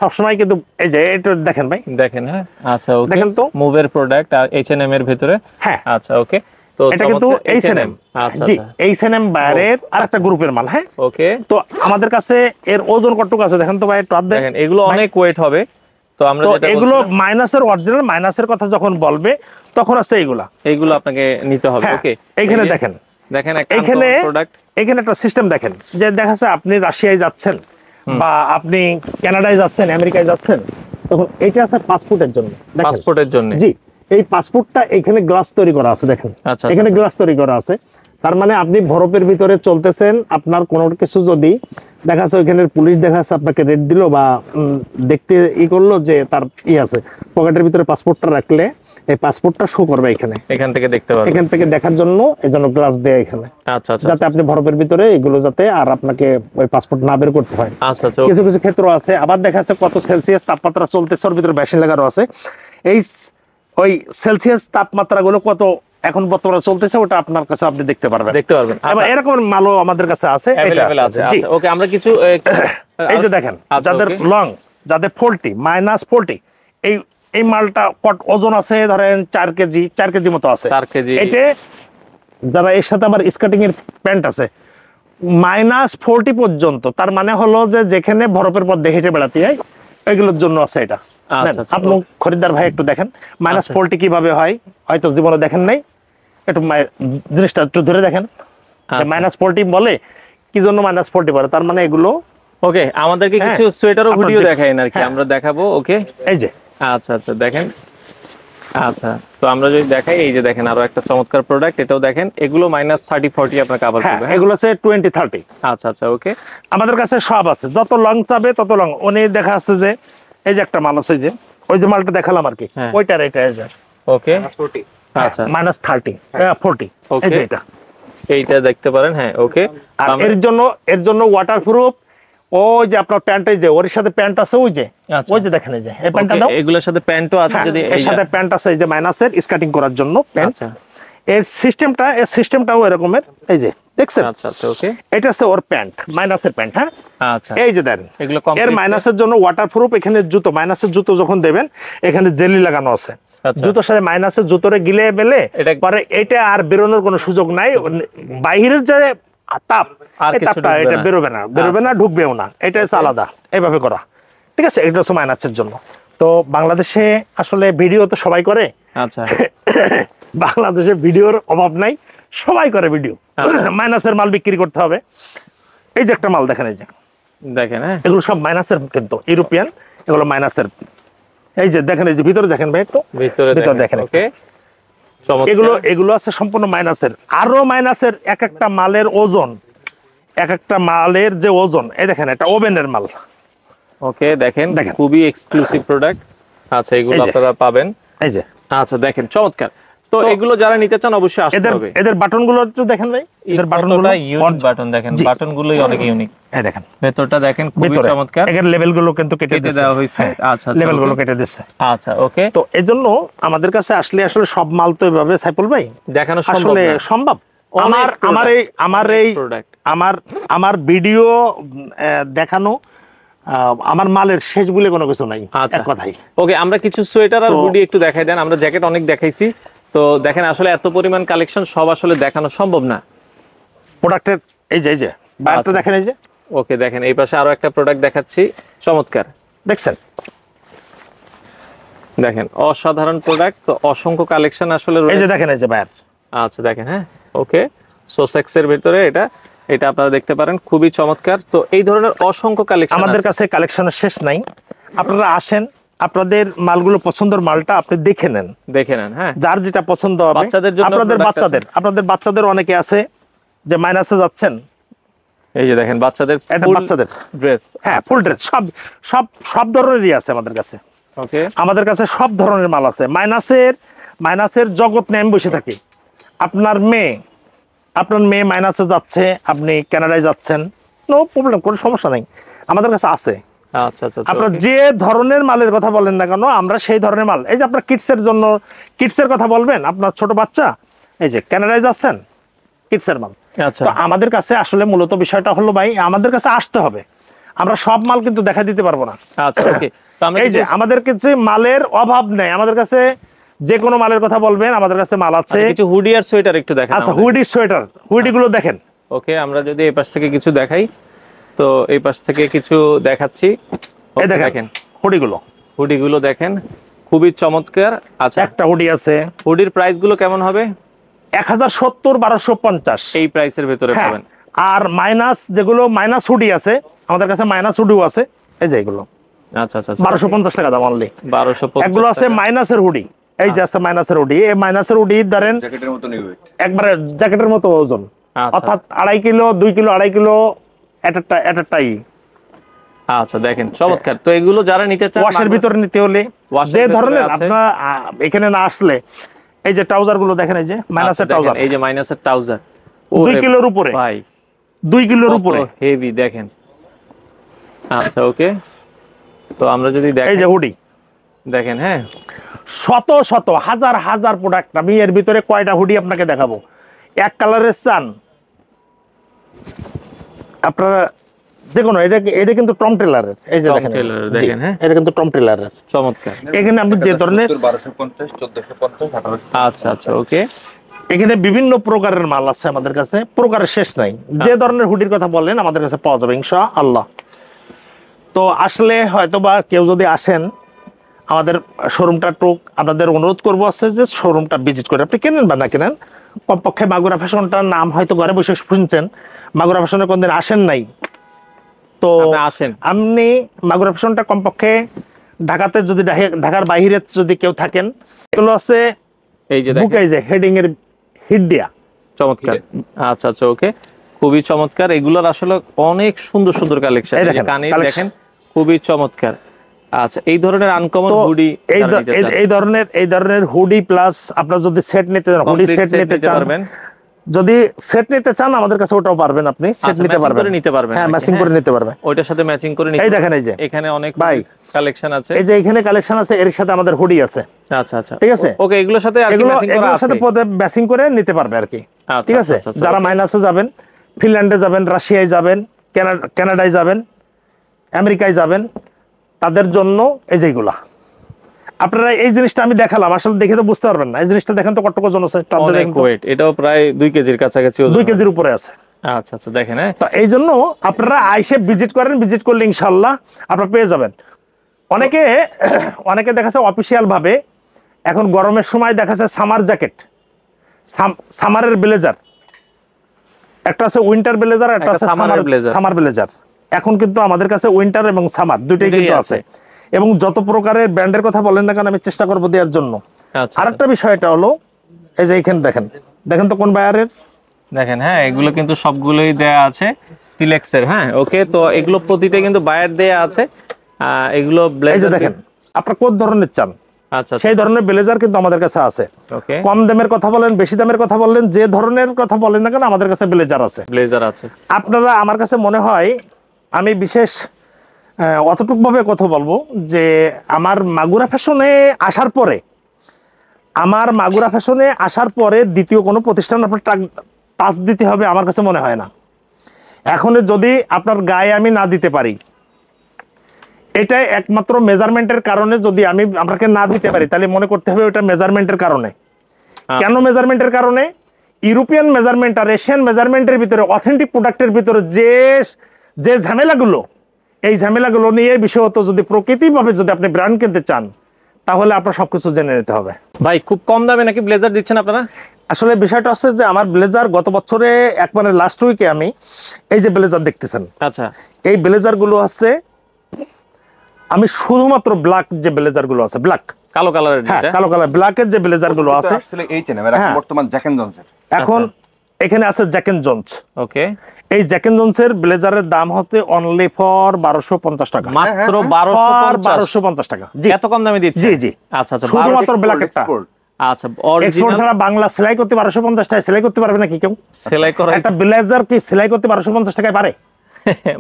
সবসময় কিন্তু এই যে এটা দেখেন ভাই, দেখেন। হ্যাঁ আচ্ছা ওকে, দেখেন তো মুভের প্রোডাক্ট H&M এর ভিতরে। হ্যাঁ আচ্ছা ওকে, তো এটা কিন্তু H&M, আচ্ছা জি আচ্ছা H&M বাইরের আরেকটা গ্রুপের মাল। হ্যাঁ ওকে, তো আমাদের কাছে এর ওজন কতটুকু আছে দেখেন তো ভাই, একটু হাত দেন। দেখেন এগুলো অনেক ওয়েট হবে। তো আমরা তো যেটা এগুলো মাইনাসের অরিজিনাল মাইনাসের কথা যখন বলবে তখন আছে এইগুলো আপনাকে নিতে হবে। হ্যাঁ, ওকে, এইখানে দেখেন, দেখেন এখানে প্রোডাক্ট, এখানে একটা সিস্টেম দেখেন যে দেখা যাচ্ছে আপনি রাশিয়ায় যাচ্ছেন বা আপনি কানাডায় যাচ্ছেন, আমেরিকায় যাচ্ছেন, তখন এটা আছে পাসপোর্টের জন্য, পাসপোর্টের জন্য। জি এই পাসপোর্টটা এখানে গ্লাস তৈরি করা আছে দেখেন, আচ্ছা, এখানে আচ্ছা। গ্লাস তৈরি করা আছে। তার মানে আপনি বরফের ভিতরে চলতেছেন, আপনার কোনো কিছু যদি দেখা যাচ্ছে ওইখানে পুলিশ দেখা যাচ্ছে আপনাকে রেড দিল বা দেখতে করলো যে তার আছে পকেটের ভিতরে পাসপোর্টটা রাখলে এই পাসপোর্টটা শো করবে এখান থেকে দেখতে পারবেন, এখান থেকে দেখার জন্য এই জন্য গ্লাস দেয় এখানে। আচ্ছা আচ্ছা, যাতে আপনি বরফের ভিতরে এগুলো যাতে আর আপনাকে ওই পাসপোর্ট না বের করতে হয়। আচ্ছা আচ্ছা। কিছু কিছু ক্ষেত্র আছে আবার দেখা যাচ্ছে কত সেলসিয়াস তাপমাত্রা চলতেছে, ওর ভিতরে মেশিন লাগানো আছে, এই ওই সেলসিয়াস তাপমাত্রাগুলো কত এখন বর্তমানে চলতেছে ওটা আপনার কাছে আপনি দেখতে পারবেন। আচ্ছা, এরকম মালও আমাদের কাছে আছে, এটা আছে। আচ্ছা ওকে, আমরা কিছু এই যে দেখেন যাদের লং, যাদের 40 -40, এই মালটা ওজন আছে ধরেন 4 কেজি মতো আছে। 4 কেজি। এটা যারা এর সাথে আবার স্কেটিং এর প্যান্ট আছে -40 পর্যন্ত, তার মানে হলো যে যেখানে বরফের মধ্যে হেঁটে বেড়াতে হয় এগুলোর জন্য আছে এটা। আপনি খরিদ্দার ভাই একটু দেখেন -40 কিভাবে হয়, হয়তো জীবনে দেখেন নাই, একটু জিনিসটা একটু ধরে দেখেন। -40 বলে কি জন্য -40 বলে, তার মানে এগুলো। ওকে, আমাদেরকে কিছু সোয়েটারও ভিডিও দেখাইন আর কি, আমরা দেখাবো। ওকে, এই যে আচ্ছা আচ্ছা দেখেন। আচ্ছা, তো আমরা যদি দেখাই, এই যে দেখেন আরো একটা চমৎকার প্রোডাক্ট, এটাও দেখেন, এগুলো -30-40 আপনার কভার করবে। এগুলো আছে 20-30। আচ্ছা আচ্ছা ওকে, আমাদের কাছে সব আছে, যত লং চাবে তত লং। উনি দেখা যাচ্ছে যে এই যে একটা মাল আছে, যে ওই যে মালটা দেখালাম আর কি, ওইটার এটা ওকে আচ্ছা -30 40 ওকে, এইটা দেখতে পারেন। হ্যাঁ ওকে, আর এর জন্য ওয়াটারপ্রুফ। ওই যে আপনার প্যান্ট, এই যে ওর সাথে প্যান্ট আছে, ওই যে দেখেন, এই যে এই প্যান্টটা দাও, এগুলোর সাথে প্যান্টও আছে, যদি এর সাথে প্যান্ট আছে, এই যে মাইনাসের স্কেটিং করার জন্য প্যান্ট। এর সিস্টেমটাও এরকমের, এই যে দেখছেন। আচ্ছা আচ্ছা ওকে, এটা আছে ওর প্যান্ট, মাইনাসের প্যান্ট। হ্যাঁ আচ্ছা, এই যে দেখেন এগুলো এর মাইনাসের জন্য ওয়াটারপ্রুফ। এখানে জুতো, মাইনাসের জুতো যখন দেবেন এখানে জেলি লাগানো আছে, জুতোর সাথে মাইনাসের জুতোরে গিলে বেলে পরে এটা আর বেরোনোর কোনো সুযোগ নাই। বাইরের যে তাপ, এই তাপটা এটা বেরোবে না, ঢুকবেও না, এটা হচ্ছে আলাদা এইভাবে করা। ঠিক আছে, এটা হচ্ছে মাইনাসের জন্য। তো বাংলাদেশে আসলে ভিডিও তো সবাই করে। আচ্ছা, বাংলাদেশে ভিডিওর অভাব নাই, সবাই করে ভিডিও। মাইনাসের মাল বিক্রি করতে হবে। এই যে একটা মাল দেখেন, এই যে দেখেন, হ্যাঁ এগুলো সব মাইনাসের, কিন্তু ইউরোপিয়ান, এগুলো মাইনাসের। এই যে দেখেন, এই যে ভিতরে দেখেন ভাই, একটু ভিতরে দেখেন। ওকে, এগুলো আছে সম্পূর্ণ মাইনাসের। আরো মাইনাসের এক একটা মালের ওজন, এক একটা মালের যে ওজন, এই দেখেন এটা ওভেনের মাল। ওকে, দেখেন খুবই এক্সক্লুসিভ প্রোডাক্ট। আচ্ছা, এগুলো আপনারা পাবেন। এই যে আচ্ছা দেখেন, চমৎকার। তো এগুলো যারা নিতে চান অবশ্যই আসতে হবে। এদের বাটনগুলো একটু দেখেন ভাই, এদের বাটনগুলো ইউনিক বাটন, দেখেন বাটনগুলোই অনেক ইউনিক। এই দেখেন ভেতরটা দেখেন, খুবই চমৎকার। এর লেভেলগুলো কিন্তু কেটে দেওয়া হয়েছে। আচ্ছা, লেভেলগুলো কেটে দিয়েছে। আচ্ছা ওকে, তো এজন্য আমাদের কাছে আসলে সব মাল তো এভাবে সাইফুল ভাই দেখানো আসলে সম্ভব। আমার ভিডিও দেখানো, আমার মালের শেষ বলে কোনো কিছু নাই, এক কথাই। ওকে, আমরা কিছু সোয়েটার আর হুডি একটু দেখাই দেন। আমরা জ্যাকেট অনেক দেখাইছি, তো দেখেন আসলে এত পরিমাণ কালেকশন সব আসলে দেখানো সম্ভব না প্রোডাক্টের। এই যে বাইরেটা দেখেন, এই যে ওকে দেখেন, এই পাশে আরো একটা প্রোডাক্ট দেখাচ্ছি, চমৎকার। দেখছেন, দেখেন অসাধারণ প্রোডাক্ট। তো অসংখ্য কালেকশন আসলে রয়েছে। এই যে দেখেন, এই যে বাইরে। আচ্ছা দেখেন, হ্যাঁ ওকে, সোসেক্স এর ভিতরে এটা আপনারা দেখতে পারেন, খুবই চমৎকার। তো এই ধরনের অসংখ্য কালেকশন আমাদের কাছে, কালেকশনের শেষ নাই। আপনারা আসেন, আপনাদের মালগুলো পছন্দের মালটা আপনি দেখে নেন। হ্যাঁ, যার যেটা পছন্দ হবে। আপনাদের বাচ্চাদের অনেকে আছে যে মাইনাসে যাচ্ছেন, এই যে দেখেন বাচ্চাদের ড্রেস। হ্যাঁ, ফুল ড্রেস, সব ধরনেরই আছে আমাদের কাছে। ওকে, আমাদের কাছে সব ধরনের মাল আছে। মাইনাসের জগৎ নিয়ে আমি বসে থাকি। আপনার মেয়ে মাইনাসে যাচ্ছে, আপনি কানাডায় যাচ্ছেন, নো প্রবলেম, কোনো সমস্যা নেই, আমাদের কাছে আছে। আচ্ছা আচ্ছা, আপনার যে ধরনের মালের কথা বলেন না কেন, আমরা সেই ধরনের মাল, এই যে আপনার কিডসের জন্য, কিডসের কথা বলবেন, আপনার ছোট বাচ্চা, এই যে কানাডায় যাচ্ছেন, কিডসের মাল। আচ্ছা, তো আমাদের কাছে আসলে মূলত বিষয়টা হলো ভাই, আমাদের কাছে আসতে হবে, আমরা সব মাল কিন্তু দেখা দিতে পারবো না। আচ্ছা ওকে। তো আমরা এই যে আমাদের কাছে মালের অভাব নেই, আমাদের কাছে যে কোনো মালের কথা বলবেন, আমাদের কাছে মাল আছে। কিছু হুডি আর সোয়েটার একটু দেখেন। আচ্ছা, হুডি সোয়েটার, হুডি গুলো দেখেন। ওকে, আমরা যদি এই পাশ থেকে কিছু দেখাই, তো এই পাশ থেকে কিছু দেখাচ্ছি। এই দেখেন হুডি গুলো, হুডি গুলো দেখেন, খুবই চমৎকার। আচ্ছা, একটা হুডি আছে, হুডির প্রাইস গুলো কেমন হবে? 1070, 1250 এই প্রাইসের ভেতরে পাবেন। আর মাইনাস যেগুলো মাইনাস হুডি আছে, আমাদের কাছে মাইনাস হুডিও আছে, এই যে এগুলো আচ্ছা আচ্ছা, 1250 টাকা দাম অনলি। 1250 এগুলো আছে মাইনাসের হুডি, এই যে আছে মাইনাসের হুডি, এই মাইনাসের হুডি ধরেন জ্যাকেটের মতো নিবে, একবারে জ্যাকেটের মতো ওজন, আচ্ছা, অর্থাৎ 2.5 কিলো 2 কিলো 2.5 কিলো একটাই। আচ্ছা দেখেন চমৎকার। তো এগুলো যারা নিতে চান, ওয়াশের ভিতরে নিতে হলে, যে ধরনের আপনারা এখানে না আসলে, এই যে ট্রাউজার গুলো দেখেন, এই যে মাইনাসের ট্রাউজার, এই যে মাইনাসের ট্রাউজার 2 কিলোর উপরে ভাই, 2 কিলোর উপরে হেভি দেখেন। আচ্ছা ওকে, তো আমরা যদি এই দেখেন, যে হুডি দেখেন, হ্যাঁ শত শত হাজার হাজার প্রোডাক্ট, আমি এর ভিতরে কয়টা হুডি আপনাকে দেখাবো। এক কালারের চান আপনারা, দেখুন এটা কিন্তু টম টেলারের, এই যে দেখেন, দেখেন, হ্যাঁ এটা কিন্তু টম টেলারের, চমৎকার। এখানে আপনি যে ধরনের 1250, 1450, 1800। আচ্ছা আচ্ছা ওকে, এখানে বিভিন্ন প্রকারের মাল আছে আমাদের কাছে, প্রকারের শেষ নাই, যে ধরনের হুডির কথা বললেন আমাদের কাছে পাওয়া যাবে ইনশাআল্লাহ। তো আসলে হয়তো বা কেউ যদি আসেন আমাদের শোরুমটা, টুক আপনাদের অনুরোধ করবো আছে যে শোরুমটা ভিজিট করে, আপনি কেনেন বা না কেনেন, কমপক্ষে মাগুরা ফ্যাশনটার নাম হয়তো ঘরে বসে শুনছেন, মাগুরা ফ্যাশনে কোনদিন আসেন নাই, তো আসেন। আপনি মাগুরা ফ্যাশনটা কমপক্ষে ঢাকাতে যদি, ঢাকার বাইরে যদি কেউ থাকেন, এগুলো আছে এই যে বুকে, যে হেডিং এর হিট দিয়া, চমৎকার। আচ্ছা আচ্ছা ওকে, খুবই চমৎকার। এগুলোর আসলে অনেক সুন্দর সুন্দর কালেকশন, এই দেখেন, কানে দেখেন, খুবই চমৎকার। আচ্ছা, এই ধরনের আনকমন হুডি, এই ধরনের হুডি প্লাস আপনার যদি সেট নিতে চান, হুডি সেট নিতে চান, যদি সেট নিতে চান আমাদের কাছে ওটাও পারবেন, আপনি সেট নিতে পারবেন, হ্যাঁ ম্যাচিং করে নিতে পারবেন, ওইটার সাথে ম্যাচিং করে নিতে। এই দেখেন, এই যে এখানে অনেক ভাই কালেকশন আছে, এই যে এখানে কালেকশন আছে, এর সাথে আমাদের হুডি আছে। আচ্ছা আচ্ছা ঠিক আছে, ওকে, এগুলোর সাথে আর কি ম্যাচিং করা আছে, সাথে ম্যাচিং করে নিতে পারবে আর কি। আচ্ছা, ঠিক আছে, আচ্ছা, যারা মাইনাসে যাবেন, ফিনল্যান্ডে যাবেন, রাশিয়ায় যাবেন, কানাডায় যাবেন, আমেরিকায় যাবেন, তাদের জন্য এই যেগুলা আপনারা, এই জিনিসটা আমি দেখালাম, আসলে দেখে তো বুঝতে পারবেন না, এই জিনিসটা দেখেন তো কতটুকু ওজন আছে, অনেক ওয়েট, এটাও প্রায় 2 কেজির কাছাকাছি ওজন, 2 কেজির উপরে আছে। আচ্ছা আচ্ছা দেখেন, হ্যাঁ তো এই জন্য আপনারা আইসে ভিজিট করেন, ভিজিট করলে ইনশাআল্লাহ আপনারা পেয়ে যাবেন। অনেকে দেখাচ্ছে অফিসিয়াল ভাবে, এখন গরমের সময় দেখাচ্ছে সামার জ্যাকেট, সামারের ব্লেজার, একটা আছে উইন্টার ব্লেজার, একটা আছে সামার ব্লেজার। এখন কিন্তু আমাদের কাছে উইন্টার এবং সামার দুইটাই কিন্তু আছে, এবং যত প্রকারের ব্র্যান্ডের কথা বলেন না কেন আমি চেষ্টা করবো দেওয়ার জন্য। আরেকটা বিষয়টা হলো, এই যে এখানে দেখেন তো কোন বায়ারের, দেখেন, হ্যাঁ এগুলো কিন্তু সবগুলোই দেয়া আছে টিলেক্সের, হ্যাঁ ওকে। তো এগুলো প্রতিটা কিন্তু বায়ার দেয়া আছে, এগুলো ব্লেজার দেখেন আপনারা কোন ধরনের চান, আচ্ছা সেই ধরনের ব্লেজার কিন্তু আমাদের কাছে আছে। ওকে, কম দামের কথা বলেন, বেশি দামের কথা বললেন, যে ধরনের কথা বলেন না কেন আমাদের কাছে ব্লেজার আছে। আপনারা, আমার কাছে মনে হয় আমি বিশেষ অতটুকু ভাবে কথা বলবো যে আমার মাগুরা ফ্যাশনে আসার পরে দ্বিতীয় কোনো প্রতিষ্ঠান আপনার টাচ দিতে হবে আমার কাছে মনে হয় না। এখন যদি আপনার গায়ে আমি না দিতে পারি, এটা একমাত্র মেজারমেন্টের কারণে, যদি আমি আপনাকে না দিতে পারি তাহলে মনে করতে হবে ওটা মেজারমেন্টের কারণে। কেন মেজারমেন্টের কারণে? ইউরোপিয়ান মেজারমেন্ট আর এশিয়ান মেজারমেন্টের ভিতরে, অথেন্টিক প্রোডাক্টের ভিতরে যে ঝামেলাগুলো, এই ঝামেলাগুলো নিয়ে বিশেষত যদি প্রকৃতিভাবে যদি আপনি ব্র্যান্ড কিনতে চান, তাহলে আপনার সবকিছু জেনে নিতে হবে। ভাই খুব কম দামে নাকি ব্লেজার দিচ্ছেন আপনারা? আসলে বিষয়টা হচ্ছে যে আমার ব্লেজার গত বছরে একবারে লাস্ট উইকে আমি এই যে ব্লেজার দেখতেছেন, আচ্ছা এই ব্লেজার গুলো আছে, আমি শুধুমাত্র ব্ল্যাক যে ব্লেজার গুলো আছে, ব্ল্যাক কালো কালারের, হ্যাঁ কালো কালার ব্ল্যাকের যে ব্লেজার গুলো আছে, আসলে এই চেনে বর্তমান জ্যাক এন্ড জনসের, এখন এখানে আছে জ্যাক এন্ড জোন্স। ওকে, এই জ্যাক এন্ড জোন্সের ব্লেজারের দাম হতে অনলি ফর 1250 টাকা, মাত্র 1250 টাকা। জি, এত কম দামে দিচ্ছেন? জি জি, আচ্ছা আচ্ছা, শুধুমাত্র ব্ল্যাকেরটা। আচ্ছা, এক্সপোর্ট ছাড়া বাংলা সেলাই করতে 1250 টাকায় সেলাই করতে পারবে নাকি কেউ? সেলাই করা একটা ব্লেজার কি সেলাই করতে 1250 টাকায় পারে?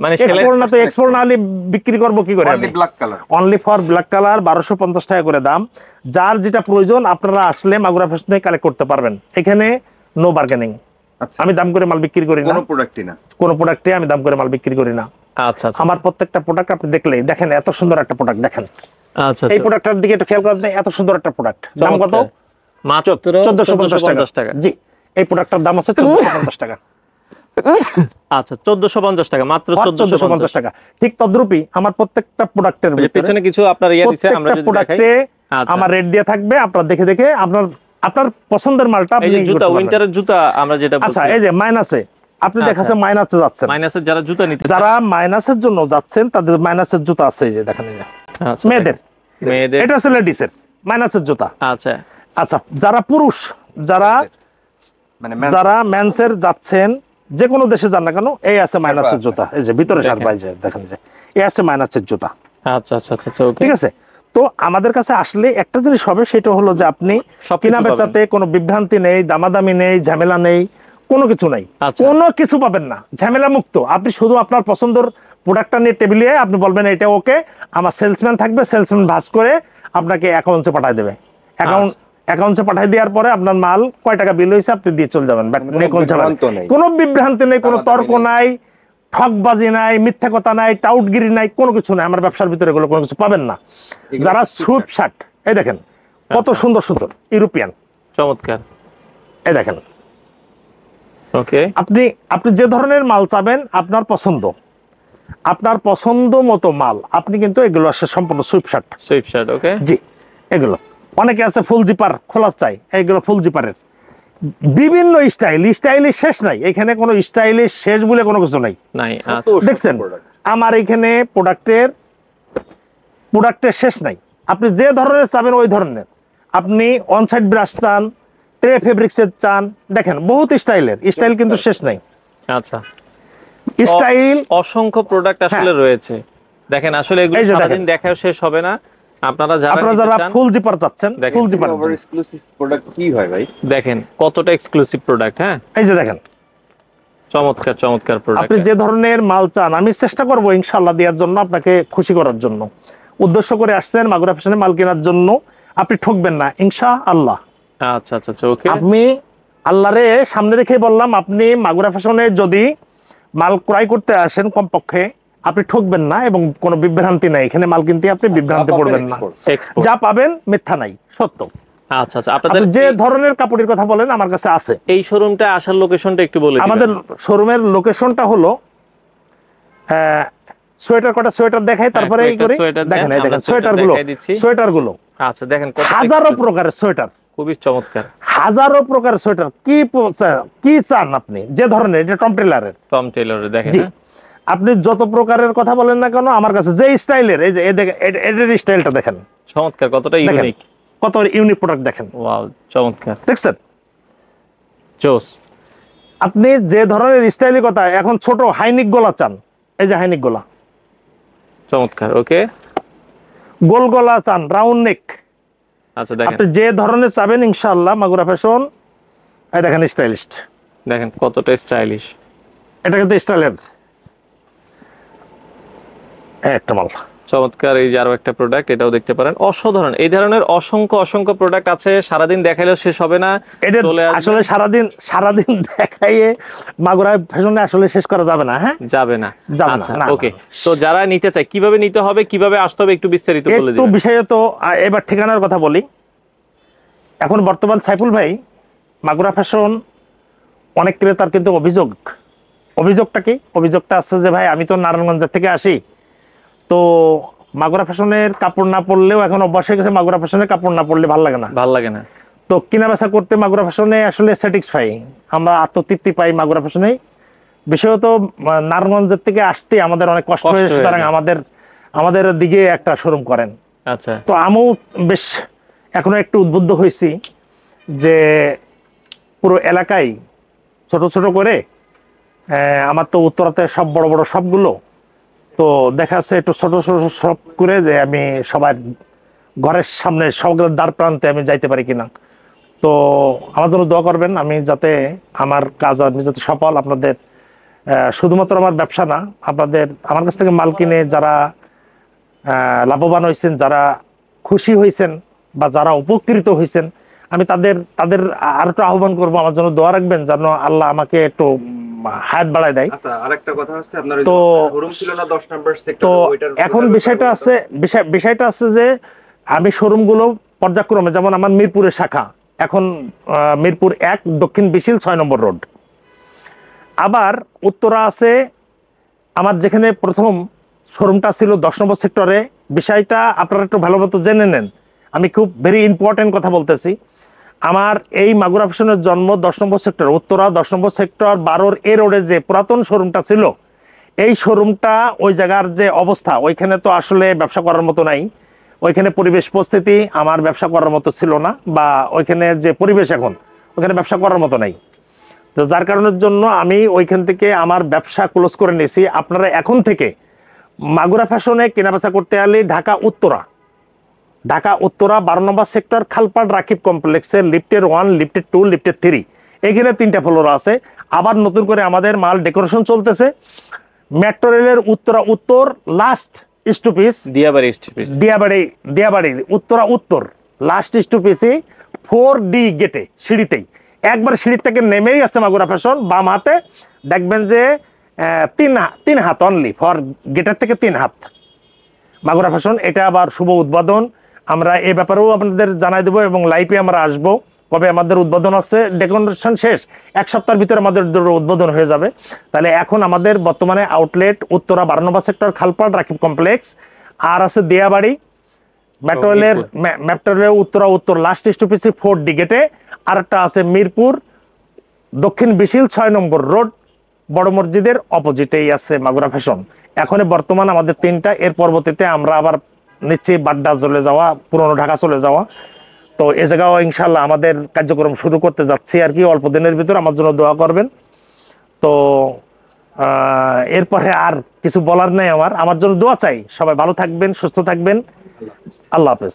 মানে এক্সপোর্ট না তো এক্সপোর্ট না হলে বিক্রি করবো কি করে? Only black colour, only for black colour 1250 টাকা করে দাম। যার যেটা প্রয়োজন আপনারা আসলে মাগুরা ফ্যাশনে কালেক্ট করতে পারবেন। এখানে নো বার্গেনিং। আমি দাম করে মাল বিক্রি করি না, কোনো প্রোডাক্টই না, কোনো প্রোডাক্টে আমি দাম করে মাল বিক্রি করি না। আচ্ছা আচ্ছা, আমার প্রত্যেকটা প্রোডাক্ট আপনি দেখলেই দেখেন, এত সুন্দর একটা প্রোডাক্ট দেখেন। আচ্ছা এই প্রোডাক্টটার দিকে একটু খেয়াল করেন, এত সুন্দর একটা প্রোডাক্ট, দাম কত? মাত্র 1450 টাকা। জি, এই প্রোডাক্টটার দাম আছে 1450 টাকা। আচ্ছা 1450 টাকা, মাত্র 1450 টাকা। ঠিক তদ্রুপই আমার প্রত্যেকটা প্রোডাক্টের পেছনে কিছু আপনার ইয়া দিছে, আমরা যদি দেখাই প্রোডাক্টে আমার রেট দিয়ে থাকবে, আপনারা দেখে দেখে আপনার পছন্দের মালটা আপনি জুতা, উইন্টারের জুতা আমরা যেটা বলছি। আচ্ছা, এই যে মাইনাসে আপনি দেখাচ্ছে মাইনাসে যাচ্ছেন, মাইনাসের যারা জুতা নিতে, যারা মাইনাসের জন্য যাচ্ছেন তাদের মাইনাসের জুতা আছে, এই যে দেখেন, এই যে মেয়েদের, এটা আছে লেডিসের মাইনাসের জুতা। আচ্ছা আচ্ছা, যারা পুরুষ, যারা যারা মেন্সের যাচ্ছেন, যে কোনো দেশে যান না কেন, এই আছে মাইনাসের জুতা, এই যে ভিতরে সার পাই, যে দেখেন, যে এই আছে মাইনাসের জুতা। আচ্ছা আচ্ছা আচ্ছা, ওকে, ঠিক আছে। তো আমাদের কাছে আসলে একটা জিনিস হবে, সেটা হলো যে আপনি কিনা বেচাতে কোনো বিভ্রান্তি নেই, দামাদামি নেই, ঝামেলা নেই, কোনো কিছু নাই, কোনো কিছু পাবেন না, ঝামেলা মুক্ত। আপনি শুধু আপনার পছন্দের প্রোডাক্টটা নিয়ে টেবিলে আপনি বলবেন এটা ওকে, আমার সেলসম্যান থাকবে, সেলসম্যান ভাঁজ করে আপনাকে অ্যাকাউন্টে পাঠিয়ে দেবে। অ্যাকাউন্টে পাঠিয়ে দেওয়ার পরে আপনার মাল কয় টাকা বিল হয়েছে আপনি দিয়ে চলে যাবেন। কোনো বিভ্রান্তি নেই, কোনো তর্ক নাই, ঠকবাজি নাই, মিথ্যা কথা নাই, টাউটগিরি নাই, কোনো কিছু নাই। আমার ব্যবসার ভিতরে এগুলো কোনো কিছু পাবেন না। যারা সুট শার্ট, এই দেখেন কত সুন্দর সুন্দর ইউরোপিয়ান, চমৎকার, এই দেখেন। ওকে, আপনি যে ধরনের মাল চাবেন, আপনার পছন্দ মতো মাল আপনি কিন্তু এগুলো আসে সম্পূর্ণ সুইপ শার্ট। ওকে, জি, এগুলো অনেকে আছে ফুল জিপার খোলা চাই, এইগুলো ফুল জিপারের বিভিন্ন স্টাইলের শেষ নাই। এখানে কোনো স্টাইলের শেষ বলে কোনো কিছু নাই। দেখছেন আমার এখানে প্রোডাক্টের শেষ নাই। আপনি যে ধরনের চাবেন ওই ধরনের। আপনি অন সাইড ব্রাশ চান, ট্রে ফেব্রিক্সের চান, দেখেন বহুত স্টাইল কিন্তু শেষ নাই। আচ্ছা, স্টাইল অসংখ্য প্রোডাক্ট আসলে রয়েছে। দেখেন আসলে এগুলো সারাদিন দেখাও শেষ হবে না। আপনারা যারা ফুল জিপার চাচ্ছেন, ফুল জিপার এক্সক্লুসিভ প্রোডাক্ট কি হয় ভাই? দেখেন কতটা এক্সক্লুসিভ প্রোডাক্ট। হ্যাঁ, এই যে দেখেন, চমৎকার চমৎকার প্রোডাক্ট। আপনি যে ধরনের মাল চান আমি চেষ্টা করব ইনশাআল্লাহ দেওয়ার জন্য, আপনাকে খুশি করার জন্য। উদ্দেশ্য করে আসছেন মাগুরা ফ্যাশনে মাল কেনার জন্য, আপনি ঠকবেন না ইনশাআল্লাহ। আচ্ছা আচ্ছা, ওকে, আপনি আল্লাহরে সামনে রেখে বললাম, আপনি মাগুরা ফ্যাশনে যদি মাল ক্রয় করতে আসেন কমপক্ষে আপনি ঠকবেন না এবং কোনো বিভ্রান্তি নাই। এখানে মাল কিনতে আপনি বিভ্রান্তি পড়বেন না, যা পাবেন মিথ্যা নাই, সত্য। আচ্ছা আচ্ছা, আপনাদের যে ধরনের কাপড়ের কথা বলেন আমার কাছে আছে। এই শোরুমটা আসার লোকেশনটা একটু বলে দিবেন। আমাদের শোরুমের লোকেশনটা হলো সোয়েটার দেখাই, তারপরে এই করে দেখেন, এই দেখেন সোয়েটারগুলো। আচ্ছা দেখেন কত হাজারো প্রকারের সোয়েটার, খুবই চমৎকার, হাজারো প্রকারের সোয়েটার। কি চান আপনি, যে ধরনের, এটা টম টেইলরের দেখেন। আপনি যত প্রকারের কথা বলেন না কেন আমার কাছে যে স্টাইলের, এই যে এদের স্টাইলটা দেখেন চমৎকার, কতটা ইউনিক, কত ইউনিক প্রোডাক্ট দেখেন। ওয়াও, চমৎকার, দেখছেন জোস। আপনি যে ধরনের স্টাইলের কথা, এখন ছোট হাইনিক গলা চান, এই যে হাইনিক গলা, চমৎকার, ওকে। গোল গলা চান, রাউন্ড নেক। আচ্ছা দেখেন, আপনি যে ধরনের চাবেন ইনশাআল্লাহ মাগুরা ফ্যাশন, এই দেখেন স্টাইলিস্ট, দেখেন কতটা স্টাইলিশ। এটা কিন্তু স্টাইলের একটা মাল, চমৎকার। এই যে আরো একটা প্রোডাক্ট, এটাও দেখতে পারেন, অসাধারণ। এই ধরনের অসংখ্য প্রোডাক্ট আছে, সারাদিন দেখাইলেও শেষ হবে না। এটা আসলে সারাদিন দেখাইয়ে মাগুরা ফ্যাশনে আসলে শেষ করা যাবে না। হ্যাঁ, যাবে না। আচ্ছা, ওকে। তো যারা নিতে চায় কিভাবে নিতে হবে, কিভাবে আসতে হবে একটু বিস্তারিত বলে দিন। একটু বিশেষত এবার ঠিকানার কথা বলি। এখন বর্তমান সাইফুল ভাই মাগুরা ফ্যাশন অনেক ক্রেতার কিন্তু অভিযোগটা কি? অভিযোগটা আছে যে ভাই আমি তো নারায়ণগঞ্জের থেকে আসি, তো মাগুরা ফ্যাশনের কাপড় না পরলেও এখন অভ্যাস হয়ে গেছে, মাগুরা ফ্যাশনের কাপড় না পরলে ভালো লাগে না। তো কেনা বেচা করতে মাগুরা ফ্যাশনে আসলে স্যাটিসফাই, আমরা আত্মতৃপ্তি পাই মাগুরা ফ্যাশনে। বিশেষত নারায়ণগঞ্জের থেকে আসতে আমাদের অনেক কষ্ট হয়ে, সুতরাং আমাদের দিকে একটা শোরুম করেন। আচ্ছা, তো আমিও বেশ এখনো একটু উদ্বুদ্ধ হয়েছি যে পুরো এলাকায় ছোট ছোট করে, আমার তো উত্তরাতে সব বড় বড় সবগুলো, তো দেখা যাচ্ছে একটু ছোট ছোট সব করে যে আমি সবার ঘরের সামনে সবগুলো দ্বার প্রান্তে আমি যাইতে পারি কিনা। তো আমার জন্য দোয়া করবেন, আমি যাতে আমার কাজ আমি যাতে সফল আপনাদের শুধুমাত্র আমার ব্যবসা না, আমার কাছ থেকে মাল কিনে যারা লাভবান হয়েছেন, যারা খুশি হয়েছেন বা যারা উপকৃত হয়েছেন, আমি তাদের আর একটু আহ্বান করবো আমার জন্য দোয়া রাখবেন যেন আল্লাহ আমাকে একটু হায়াত বাড়ায় দেয়। আচ্ছা, আরেকটা কথা হচ্ছে আপনার তো শোরুম ছিল না 10 নম্বর সেক্টরে, তো ওইটার এখন বিষয়টা আছে যে আমি শোরুমগুলো পর্যায়ক্রমে, যেমন আমার মিরপুরের শাখা এখন মিরপুর 1 দক্ষিণ বিশিল 6 নম্বর রোড, আবার উত্তরা আছে আমার যেখানে প্রথম শোরুমটা ছিল 10 নম্বর সেক্টরে। বিষয়টা আপনারা একটু ভালো মতো জেনে নেন, আমি খুব ভেরি ইম্পর্টেন্ট কথা বলতেছি। আমার এই মাগুরা ফ্যাশনের জন্ম 10 নম্বর সেক্টর উত্তরা 10 নম্বর সেক্টর 12 এ রোডে যে পুরাতন শোরুমটা ছিল, এই শোরুমটা ওই জায়গার যে অবস্থা, ওইখানে তো আসলে ব্যবসা করার মতো নাই। ওইখানে পরিবেশ পরিস্থিতি আমার ব্যবসা করার মতো ছিল না, বা ওইখানে যে পরিবেশ এখন ওইখানে ব্যবসা করার মতো নাই। তো যার কারণের জন্য আমি ওইখান থেকে আমার ব্যবসা ক্লোজ করে নিয়েছি। আপনারা এখন থেকে মাগুরা ফ্যাশনে কেনাবেচা করতে গেলে ঢাকা উত্তরা 12 নম্বর সেক্টর খালপাড় রাকিব কমপ্লেক্সের লিফটের 1, লিফটের 2, লিফটের 3, এখানে 3টা ফ্লোর আছে। আবার নতুন করে আমাদের মাল ডেকোরেশন চলতেছে। মেট্রো রেলের উত্তরা উত্তর লাস্ট স্টপেজ দিয়াবাড়ি উত্তরা উত্তর লাস্ট স্টপেজে 4D গেটে সিঁড়িতেই, একবার সিঁড়ি থেকে নেমেই আছে মাগুরা ফ্যাশন। বাম হাতে দেখবেন যে 3 হাত অনলি, ফর গেটের থেকে 3 হাত মাগুরা ফ্যাশন। এটা আবার শুভ উদ্বোধন, আমরা এ ব্যাপারেও আপনাদের জানাই দেবো এবং লাইভে আমরা আসবো কবে আমাদের উদ্বোধন আছে। ডেকোরেশন শেষ, 1 সপ্তাহের ভিতরে আমাদের উদ্বোধন হয়ে যাবে। তাহলে এখন আমাদের বর্তমানে আউটলেট উত্তরা 12 নম্বর সেক্টর খালপাড় রাকিব কমপ্লেক্স, আর আছে দিয়াবাড়ি মেট্রো রেলের উত্তরা উত্তর লাস্ট স্টপেজে 4D গেটে, আর একটা আছে মিরপুর দক্ষিণ বিশিল 6 নম্বর রোড বড় মসজিদের অপোজিটেই আছে মাগুরা ফ্যাশন। এখন বর্তমান আমাদের 3টা, এর পরবর্তীতে আমরা আবার নিশ্চয়ই বাড্ডা চলে যাওয়া, পুরনো ঢাকা চলে যাওয়া। তো এ জায়গাও ইনশাল্লাহ আমাদের কার্যক্রম শুরু করতে যাচ্ছি আর কি, অল্প দিনের ভিতর। আমার জন্য দোয়া করবেন। তো এরপরে আর কিছু বলার নেই আমার জন্য দোয়া চাই। সবাই ভালো থাকবেন, সুস্থ থাকবেন। আল্লাহ হাফেজ।